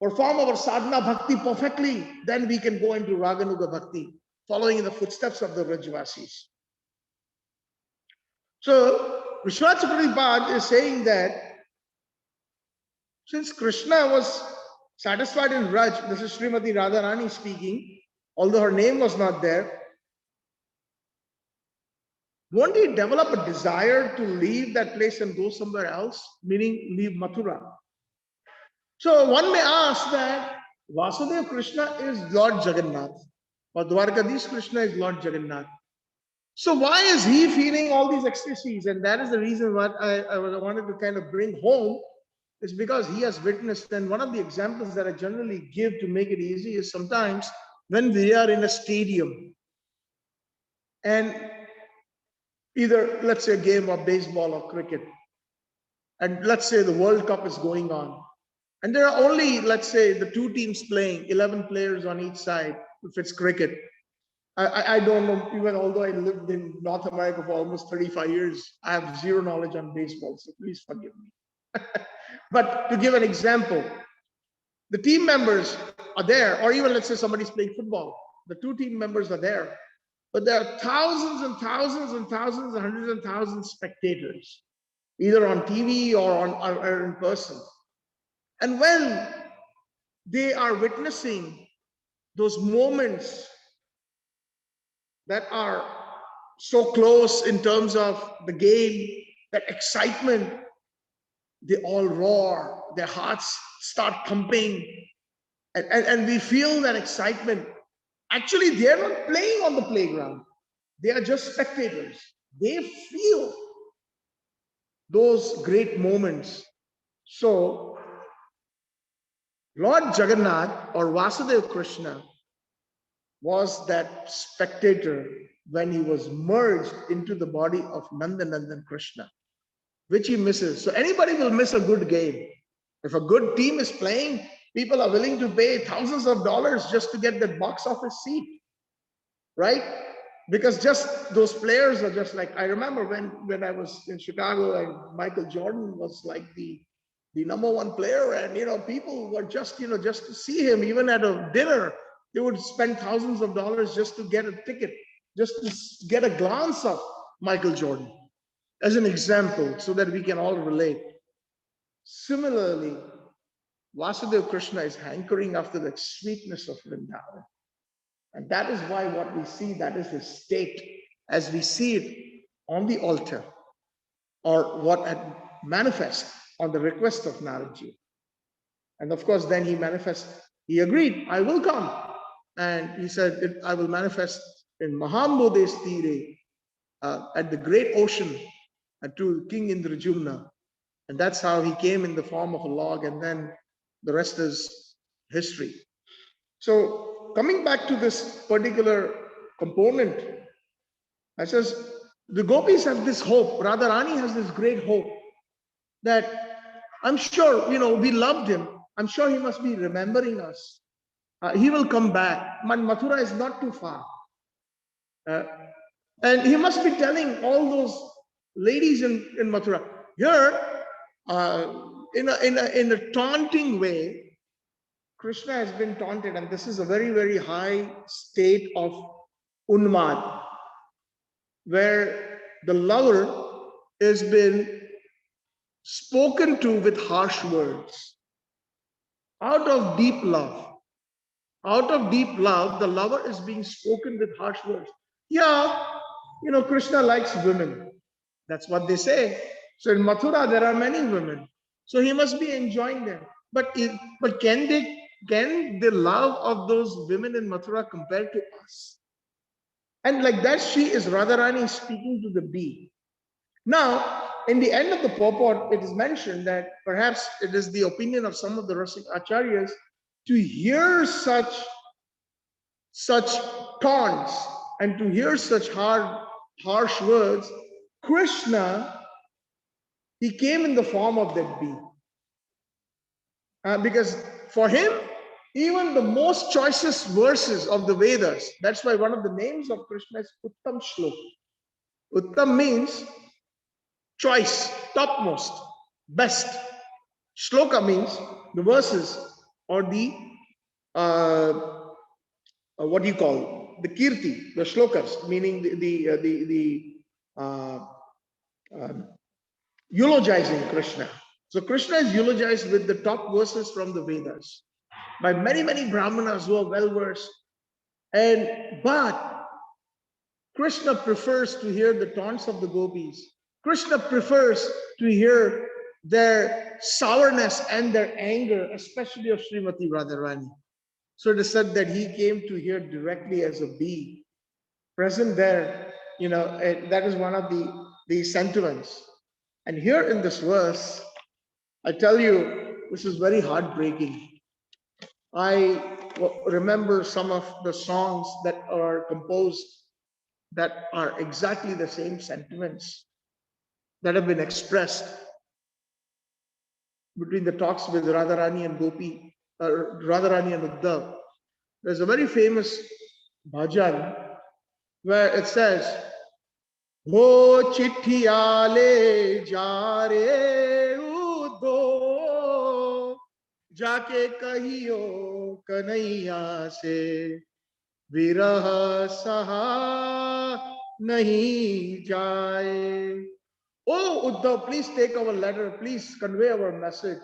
perform our sadhana bhakti perfectly, then we can go into Raganuga bhakti, following in the footsteps of the Vrajvasis. So, Vishwanath Prabhupada is saying that since Krishna was satisfied in Raj, this is Srimati Radharani speaking, although her name was not there, won't he develop a desire to leave that place and go somewhere else, meaning leave Mathura? So one may ask that Vasudeva Krishna is Lord Jagannath, or Dwarkadish Krishna is Lord Jagannath. So why is he feeling all these ecstasies? And that is the reason what I wanted to kind of bring home, is because he has witnessed. And one of the examples that I generally give to make it easy is sometimes when we are in a stadium and either, let's say, a game of baseball or cricket, and let's say the World Cup is going on, and there are only, let's say, the two teams playing, 11 players on each side, if it's cricket. I don't know, even although I lived in North America for almost 35 years, I have zero knowledge on baseball, so please forgive me. But to give an example, the team members are there, or even let's say somebody's playing football, the two team members are there, but there are thousands and thousands and thousands and hundreds and thousands of spectators, either on TV or in person. And when they are witnessing those moments that are so close in terms of the game, that excitement, they all roar, their hearts start pumping, and we feel that excitement. Actually, they're not playing on the playground, they are just spectators. They feel those great moments. So, Lord Jagannath or Vasudeva Krishna was that spectator when he was merged into the body of Nandanandan Krishna, which he misses. So anybody will miss a good game. If a good team is playing, people are willing to pay thousands of dollars just to get that box office seat, right? Because just those players are just like, I remember when I was in Chicago and Michael Jordan was like the number one player, and people were just just to see him, even at a dinner, they would spend thousands of dollars just to get a ticket, just to get a glance of Michael Jordan, as an example, so that we can all relate. Similarly, Vasudeva Krishna is hankering after the sweetness of Vrindavan. And that is why what we see, that is his state, as we see it on the altar, or what had manifest on the request of Naradji. And of course, then he agreed, I will come. And he said, I will manifest in Mahambodes Tire, at the great ocean, to King Indrajumna. And that's how he came in the form of a log, and then the rest is history. So coming back to this particular component, I says, the gopis have this hope, Radharani has this great hope that I'm sure, we loved him. I'm sure he must be remembering us. He will come back. Mathura is not too far. And he must be telling all those ladies in Mathura, here, in a taunting way, Krishna has been taunted, and this is a very, very high state of unmad, where the lover has been spoken to with harsh words. Out of deep love, the lover is being spoken with harsh words. Yeah, Krishna likes women. That's what they say. So in Mathura, there are many women. So he must be enjoying them. But can the love of those women in Mathura compare to us? And like that, she is Radharani speaking to the bee. Now, in the end of the purport, it is mentioned that perhaps it is the opinion of some of the Rasik Acharyas to hear such taunts and to hear such harsh words. Krishna, he came in the form of that bee. Because for him, even the most choicest verses of the Vedas, that's why one of the names of Krishna is Uttam Shlok. Uttam means choice, topmost, best. Shloka means the verses, or the what do you call, the kirti, the shlokas, meaning the eulogizing Krishna. So Krishna is eulogized with the top verses from the Vedas by many, many Brahmanas who are well versed. But Krishna prefers to hear the taunts of the gopis. Krishna prefers to hear their sourness and their anger, especially of Srimati Radharani. So it is said that he came to hear directly as a bee, present there. That is one of the sentiments. And here in this verse, I tell you, this is very heartbreaking. I remember some of the songs that are composed that are exactly the same sentiments that have been expressed between the talks with Radharani and Radharani and Uddhav. There's a very famous bhajan where it says, "Ho chithiale jare Uddhav, jaake kahiyo kanaiya se virah saha nahi jaye." Oh, Uddhav, please take our letter, please convey our message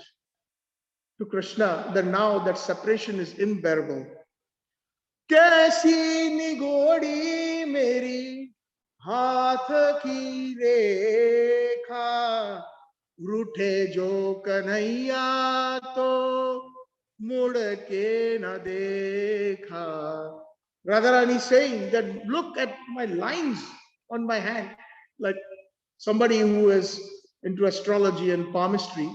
to Krishna that now that separation is unbearable. Kaisi nigodi meri हाथ की रेखा रूठे जो कन्हैया तो मुड़ के न देखा. Radharani is saying that look at my lines on my hand. Like somebody who is into astrology and palmistry,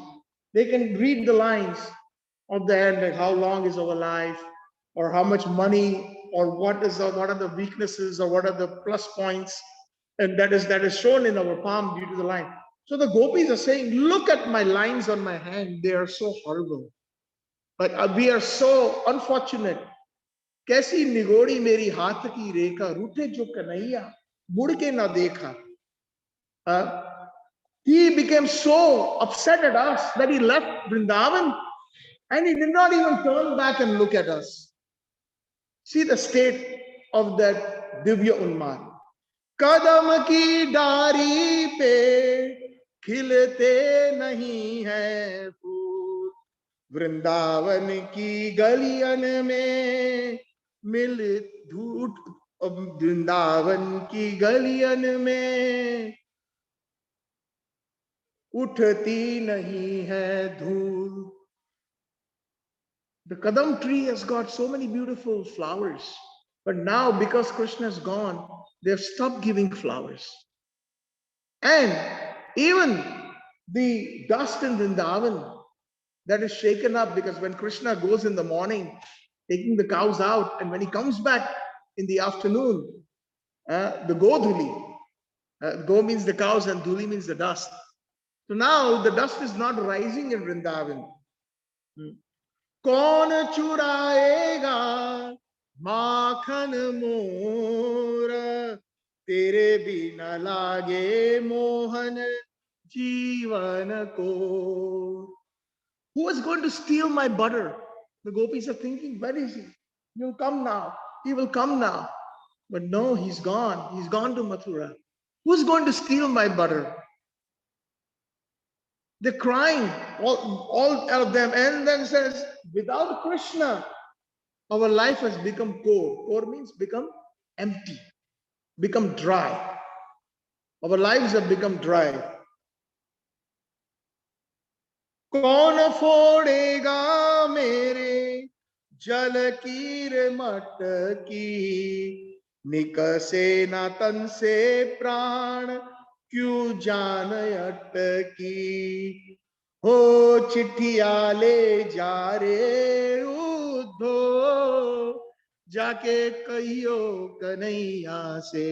they can read the lines of the hand, like how long is our life, or how much money, or what are the weaknesses, or what are the plus points, and that is shown in our palm due to the line. So the gopis are saying, look at my lines on my hand, they are so horrible. But we are so unfortunate. कैसी निगोड़ी मेरी हाथ की रेखा रूठे जो कन्हैया मुड़ के ना देखा. He became so upset at us that he left Vrindavan and he did not even turn back and look at us. See the state of that Divya Unmad. कदम की डारी पे खिलते नहीं है फूल, वृंदावन की गलियन में मिल धूट, वृंदावन की गलियन में उठती नहीं है धूल. The Kadam tree has got so many beautiful flowers, but now because Krishna is gone, they have stopped giving flowers. And even the dust in Vrindavan that is shaken up, because when Krishna goes in the morning, taking the cows out, and when he comes back in the afternoon, the Godhuli, Go means the cows and Dhuli means the dust. So now the dust is not rising in Vrindavan. कौन चुराएगा माखन मोर, तेरे बिना लागे मोहन जीवन को. Who is going to steal my butter? The gopis are thinking, where is he? He will come now. He will come now. But no, he's gone. He's gone to Mathura. Who's going to steal my butter? They're crying, all of them, and then says, without Krishna, our life has become core. Core means become empty, become dry. Our lives have become dry. कौन फोड़ेगा मेरे जल की रे मटकी, निकसे न तन से प्राण क्यों जान अटकी. हो चिट्ठिया ले जा रे उद्धो, जाके कहियो कन्हैया से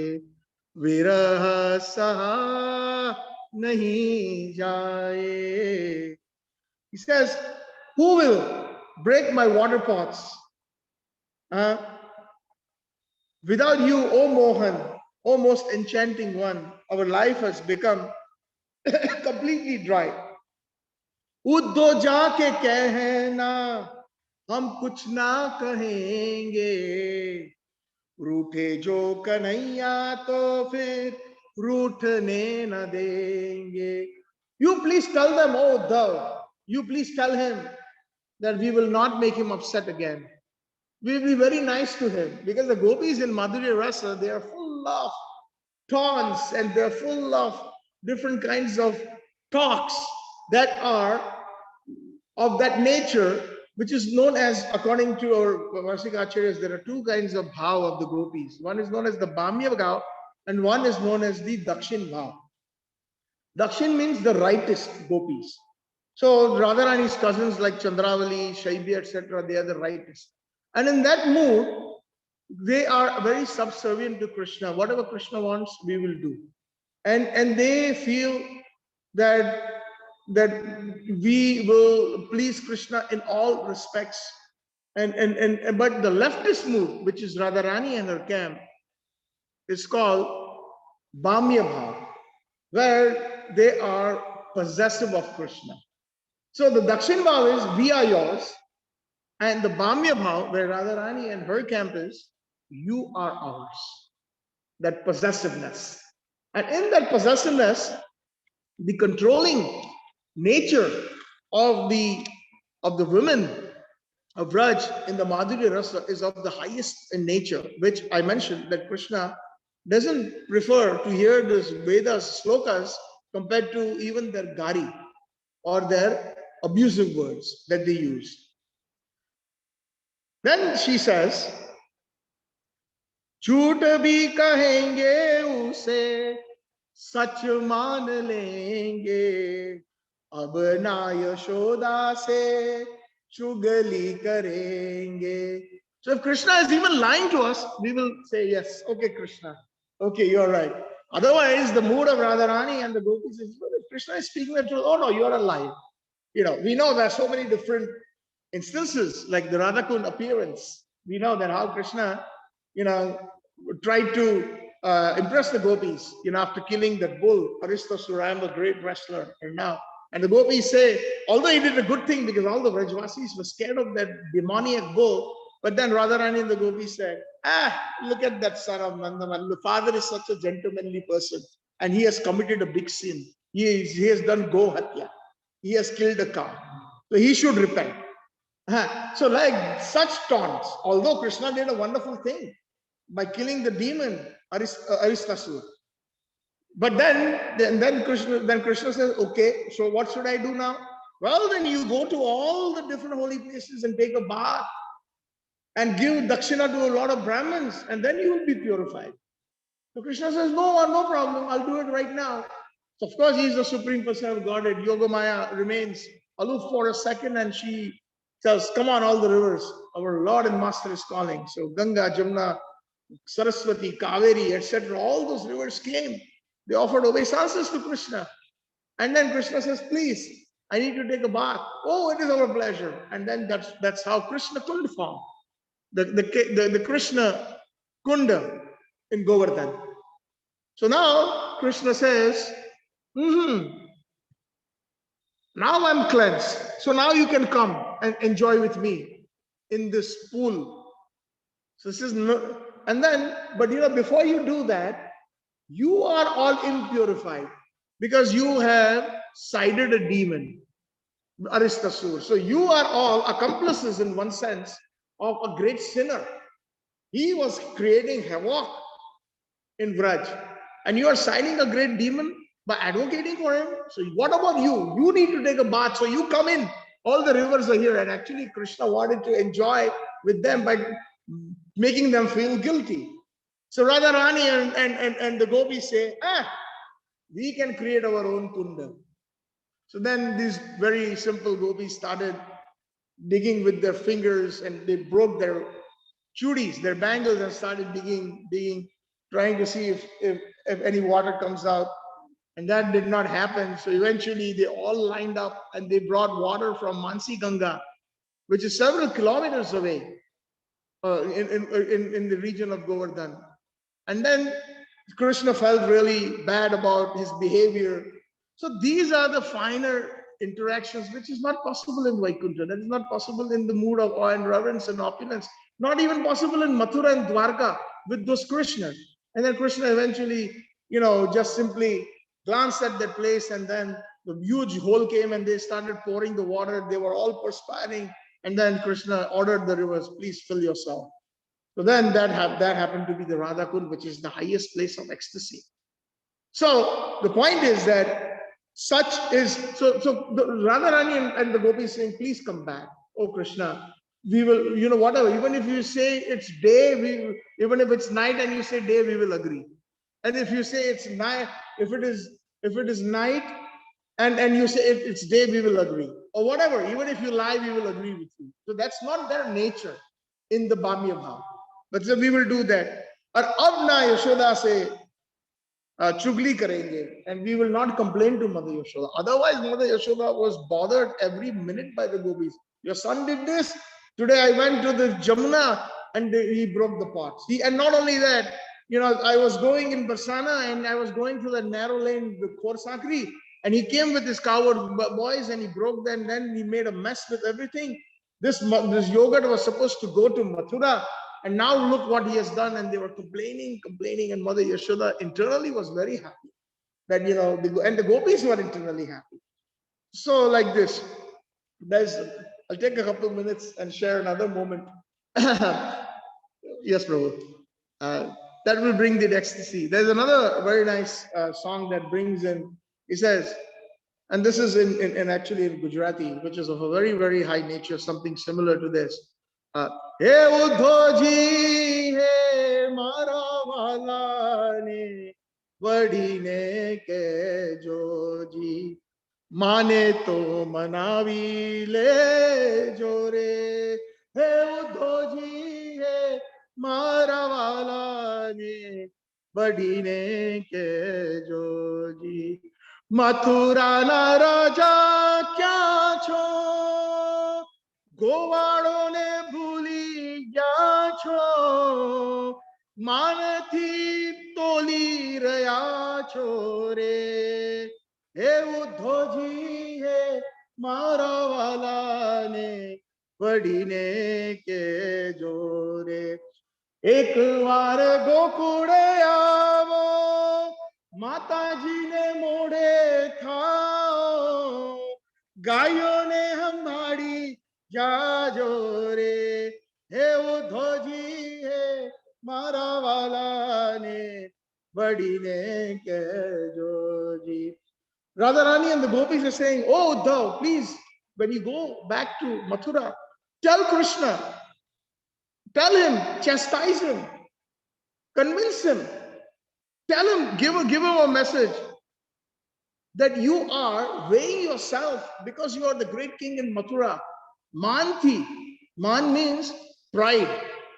विरह सहा नहीं जाए. He says, who will break my water pots? Without you, O Mohan, O most enchanting one, our life has become completely dry. उद्धो जाके कहना हम कुछ ना कहेंगे, रूठे जो कन्हैया तो फिर रूठने न देंगे. You please tell them, oh Uddhav, you please tell him that we will not make him upset again. We will be very nice to him, because the gopis in Madhurya Rasa, they are full of taunts and they're full of different kinds of talks that are of that nature, which is known as, according to our Vasika Acharyas, there are two kinds of bhav of the gopis. One is known as the Bhamya bhav and one is known as the Dakshin bhav. Dakshin means the rightist gopis. So Radharani's cousins like Chandravali, Shaibi, etc., they are the rightist. And in that mood, they are very subservient to Krishna. Whatever Krishna wants, we will do. And they feel that we will please Krishna in all respects. But the leftist mood, which is Radharani and her camp, is called Bhamya bhav, where they are possessive of Krishna. So the Dakshin bhav is we are yours, and the Bhamya bhav, where Radharani and her camp is, you are ours. That possessiveness. And in that possessiveness, the controlling nature of the women of Raj in the Madhurya Rasa is of the highest in nature, which I mentioned that Krishna doesn't prefer to hear this Vedas slokas compared to even their gari or their abusive words that they use. Then she says, झूठ भी कहेंगे उसे सच मान लेंगे अब ना यशोदा से चुगली करेंगे. So if Krishna is even lying to us, we will say yes, okay Krishna, okay, you're right. Otherwise, the mood of Radharani and the gopis is, well, if Krishna is speaking the truth, oh no, you're a liar. We know there are so many different instances, like the Radhakund appearance. We know that how Krishna, tried to impress the gopis, after killing that bull, Aristasura, a great wrestler, and the gopis say, although he did a good thing because all the Vrajvasis were scared of that demoniac bull, but then Radharani and the gopis said, look at that son of Nandaman. The father is such a gentlemanly person, and he has committed a big sin. He has done go hatya. He has killed a cow. So he should repent. So like such taunts, although Krishna did a wonderful thing by killing the demon Aristasura. But then Krishna says, okay, so what should I do now? Well, then you go to all the different holy places and take a bath and give dakshina to a lot of Brahmins, and then you will be purified. So Krishna says, no problem, I'll do it right now. So of course, he is the supreme person of Godhead. Yogamaya remains aloof for a second, and she says, come on, all the rivers, our Lord and Master is calling. So Ganga, Jamuna, Saraswati, Kaveri, etc., all those rivers came. They offered obeisances to Krishna. And then Krishna says, please, I need to take a bath. Oh, it is our pleasure. And then that's how Krishna Kunda formed. The Krishna Kunda in Govardhan. So now Krishna says, now I'm cleansed. So now you can come and enjoy with me in this pool. So this is no, and then, but before you do that, you are all impurified because you have sided a demon, Aristasur. So you are all accomplices in one sense of a great sinner. He was creating havoc in Vraj, and you are siding a great demon by advocating for him. So what about you? You need to take a bath. So you come in. All the rivers are here, and actually Krishna wanted to enjoy with them by making them feel guilty. So Radharani and the gopis say, we can create our own kunda. So then these very simple gopis started digging with their fingers, and they broke their chudis, their bangles, and started digging, trying to see if any water comes out. And that did not happen. So eventually they all lined up and they brought water from Mansi Ganga, which is several kilometers away in the region of Govardhan. And then Krishna felt really bad about his behavior. So these are the finer interactions, which is not possible in Vaikuntha. That is not possible in the mood of awe and reverence and opulence. Not even possible in Mathura and Dwarka with those Krishnas. And then Krishna eventually, just simply glanced at that place, and then the huge hole came and they started pouring the water. They were all perspiring. And then Krishna ordered the rivers, please fill yourself. So then that happened to be the Radhakund, which is the highest place of ecstasy. So the point is that so the Radharani and the gopis saying, please come back. Oh Krishna, we will, whatever. Even if you say it's day, even if it's night and you say day, we will agree. And if you say it's night, if it is night and you say it's day, we will agree. Or whatever. Even if you lie, we will agree with you. So that's not their nature in the Bhamya Bhav. But so we will do that. Or ab na Yashoda se chugli karenge, and we will not complain to Mother Yashoda. Otherwise, Mother Yashoda was bothered every minute by the gopis. Your son did this. Today I went to the Jamuna and he broke the pots. And not only that, I was going in Barsana and I was going through the narrow lane with Khorsakri, and he came with his coward boys and he broke them. And then he made a mess with everything. This yogurt was supposed to go to Mathura. And now look what he has done. And they were complaining. And Mother Yashoda internally was very happy that, and the gopis were internally happy. So like this, I'll take a couple of minutes and share another moment. Yes, Prabhu. that will bring the ecstasy. There's another very nice song that brings in, he says, and this is in actually in Gujarati, which is of a very, very high nature, something similar to this. He Uddhavji, he mara wala ne, vadine ke joji, mane to manavi le jore. He Uddhavji, he mara wala ne, vadine ke joji. Mathura ना राजा क्या छो, गोवाड़ों ने भूली क्या छो, मान थी तोली रया छोरे, हे उद्धव जी हे मारा वाला ने, बड़ी ने के जोरे, एक बार गोकुड़े आवो, माता जी ने मोड़े था, गायों ने हमारी जा जोरे, हे उद्धव जी हे मारा वाला ने, बड़ी ने के जो जी. Radharani and the gopis are saying, oh Uddhav, please, when you go back to Mathura, tell Krishna, tell him, chastise him, convince him, tell him, give him a message that you are weighing yourself because you are the great king in Mathura. Manthi. Man means pride.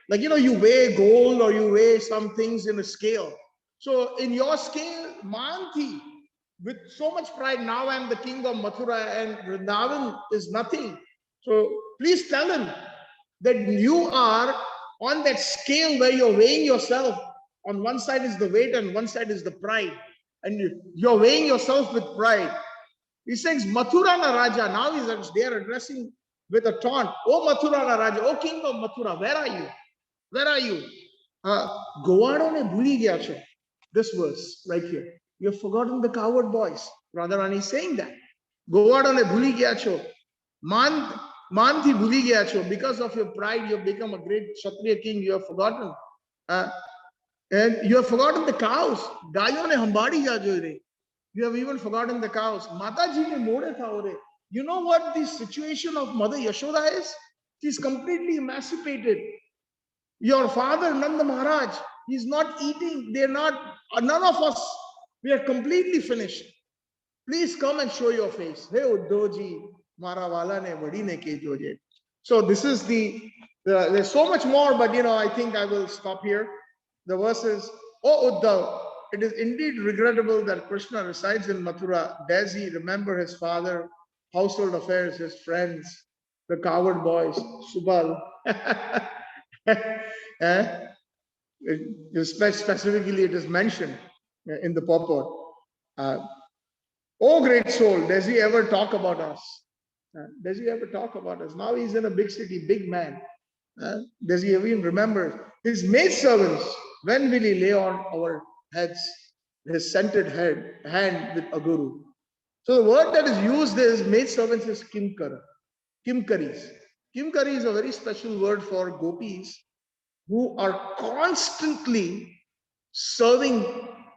Like, you weigh gold or you weigh some things in a scale. So in your scale, Manthi, with so much pride, now I'm the king of Mathura and Vrindavan is nothing. So please tell him that you are on that scale where you're weighing yourself. On one side is the weight and one side is the pride. And you're weighing yourself with pride. He says, Mathura na Raja. Now they are addressing with a taunt. Oh Mathura na Raja, oh king of Mathura, where are you? Where are you? Govado ne bhuli gaya cho. This verse right here. You have forgotten the coward boys. Radharani is saying that. Govado ne bhuli gaya cho. Manthi bhuli gaya cho. Because of your pride, you have become a great Kshatriya king. You have forgotten. And you have forgotten the cows. Gayon ne hambadi ja jore. You have even forgotten the cows. Mataji ne mode tha ore. You know what the situation of Mother Yashoda is? She's completely emancipated. Your father, Nanda Maharaj, he's not eating. They're not, none of us, we are completely finished. Please come and show your face. Hey Uddhavji, Mara wala ne vadi ne ke joje. So this is there's so much more, but I think I will stop here. The verse is, O Uddhav, it is indeed regrettable that Krishna resides in Mathura. Does he remember his father, household affairs, his friends, the coward boys, Subal? Specifically, it is mentioned in the purport. Oh great soul, does he ever talk about us? Does he ever talk about us? Now he's in a big city, big man. Does he even remember his maidservants? When will he lay on our heads his scented hand with aguru? So the word that is used is maidservants is kimkara, kimkaris. Kimkari is a very special word for gopis who are constantly serving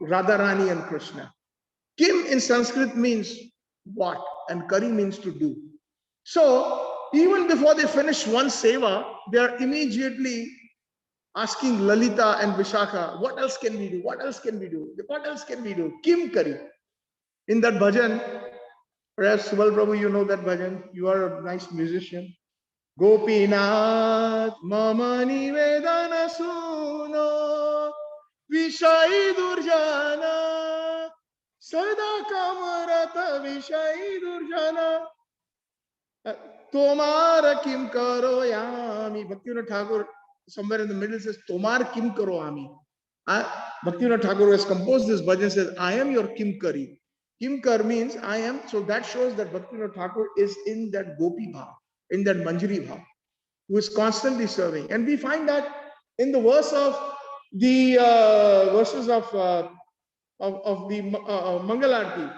Radharani and Krishna. Kim in Sanskrit means what, and kari means to do. So even before they finish one seva, they are immediately asking Lalita and Vishakha, what else can we do? What else can we do? What else can we do? Kim kari. In that bhajan, perhaps Subal Prabhu, you know that bhajan. You are a nice musician. Gopinath mama nivedana suno, Vishai durjana, sada kamarata Vishai durjana. Tomar kim karo yami. Bhaktivinoda Thakur somewhere in the middle says Tomar kim karo ami. Bhaktivinoda Thakur has composed this bhajan, says I am your kimkari. Kimkar means I am. So that shows that Bhaktivinoda Thakur is in that gopi bhav, in that manjari bhav, who is constantly serving. And we find that in the verse of the verses of the Mangalarti.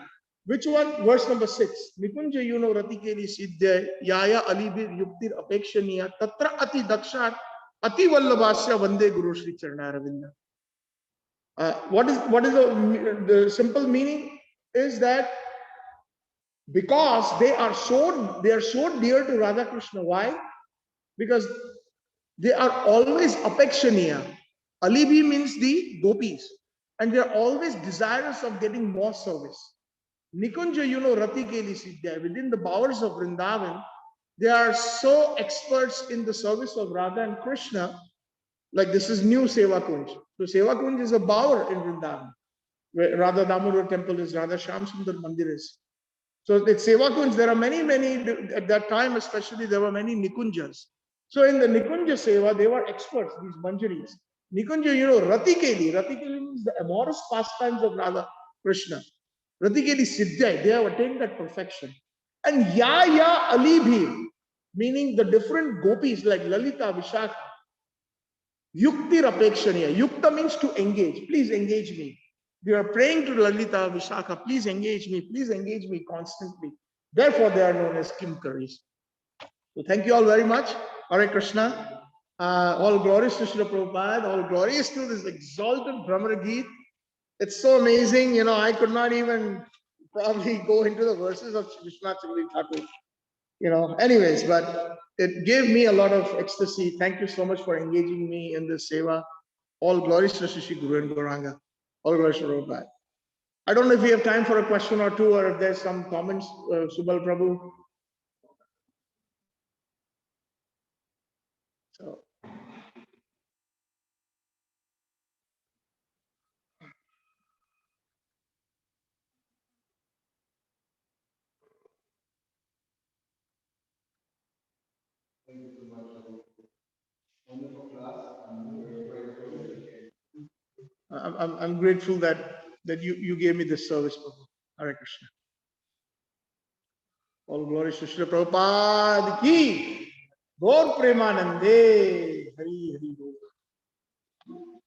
Which one? Verse number 6. Nikunja yuno ratikeli siddhya yaya alibir yuktir apekshaniya tatra ati dakshat ati vallabhasya vande guru Shri Charana Ravinda. What is the simple meaning is that because they are so dear to Radha Krishna. Why? Because they are always apekshaniya. Alibi means the gopis, and they are always desirous of getting more service. Nikunja, Rati Keli Siddha, within the bowers of Vrindavan, they are so experts in the service of Radha and Krishna. Like this is new Seva Kunj. So Seva Kunj is a bower in Vrindavan, where Radha Damodar temple is, Radha Shyam Sundar Mandir is. So it's Seva Kunj. There are many, at that time especially, there were many Nikunjas. So in the Nikunja Seva, they were experts, these Manjaris. Nikunja, Rati Keli. Rati Keli means the amorous pastimes of Radha Krishna. Rati Keli Siddhai, they have attained that perfection. And Ya Ali Bhi, meaning the different gopis like Lalita, Vishakha, Yukti Rapekshaniya. Yukta means to engage. Please engage me. We are praying to Lalita, Vishakha. Please engage me constantly. Therefore, they are known as Kimkaris. So thank you all very much. Hare Krishna. All glories to Srila Prabhupada. All glories to this exalted Brahmar Gita. It's so amazing. I could not even probably go into the verses of Vishwanath Chandra Thakur. Anyways, but it gave me a lot of ecstasy. Thank you so much for engaging me in this seva. All glories to Sri Guru and Gauranga. All glories to Prabhupada. I don't know if we have time for a question or two, or if there's some comments, Subal Prabhu. So. Thank you so much. Wonderful class. I'm grateful that you gave me this service, Prabhu. Hare Krishna. All glories to Srila Prabhupada ki. Gaur Premanande. Hari Hari Bol.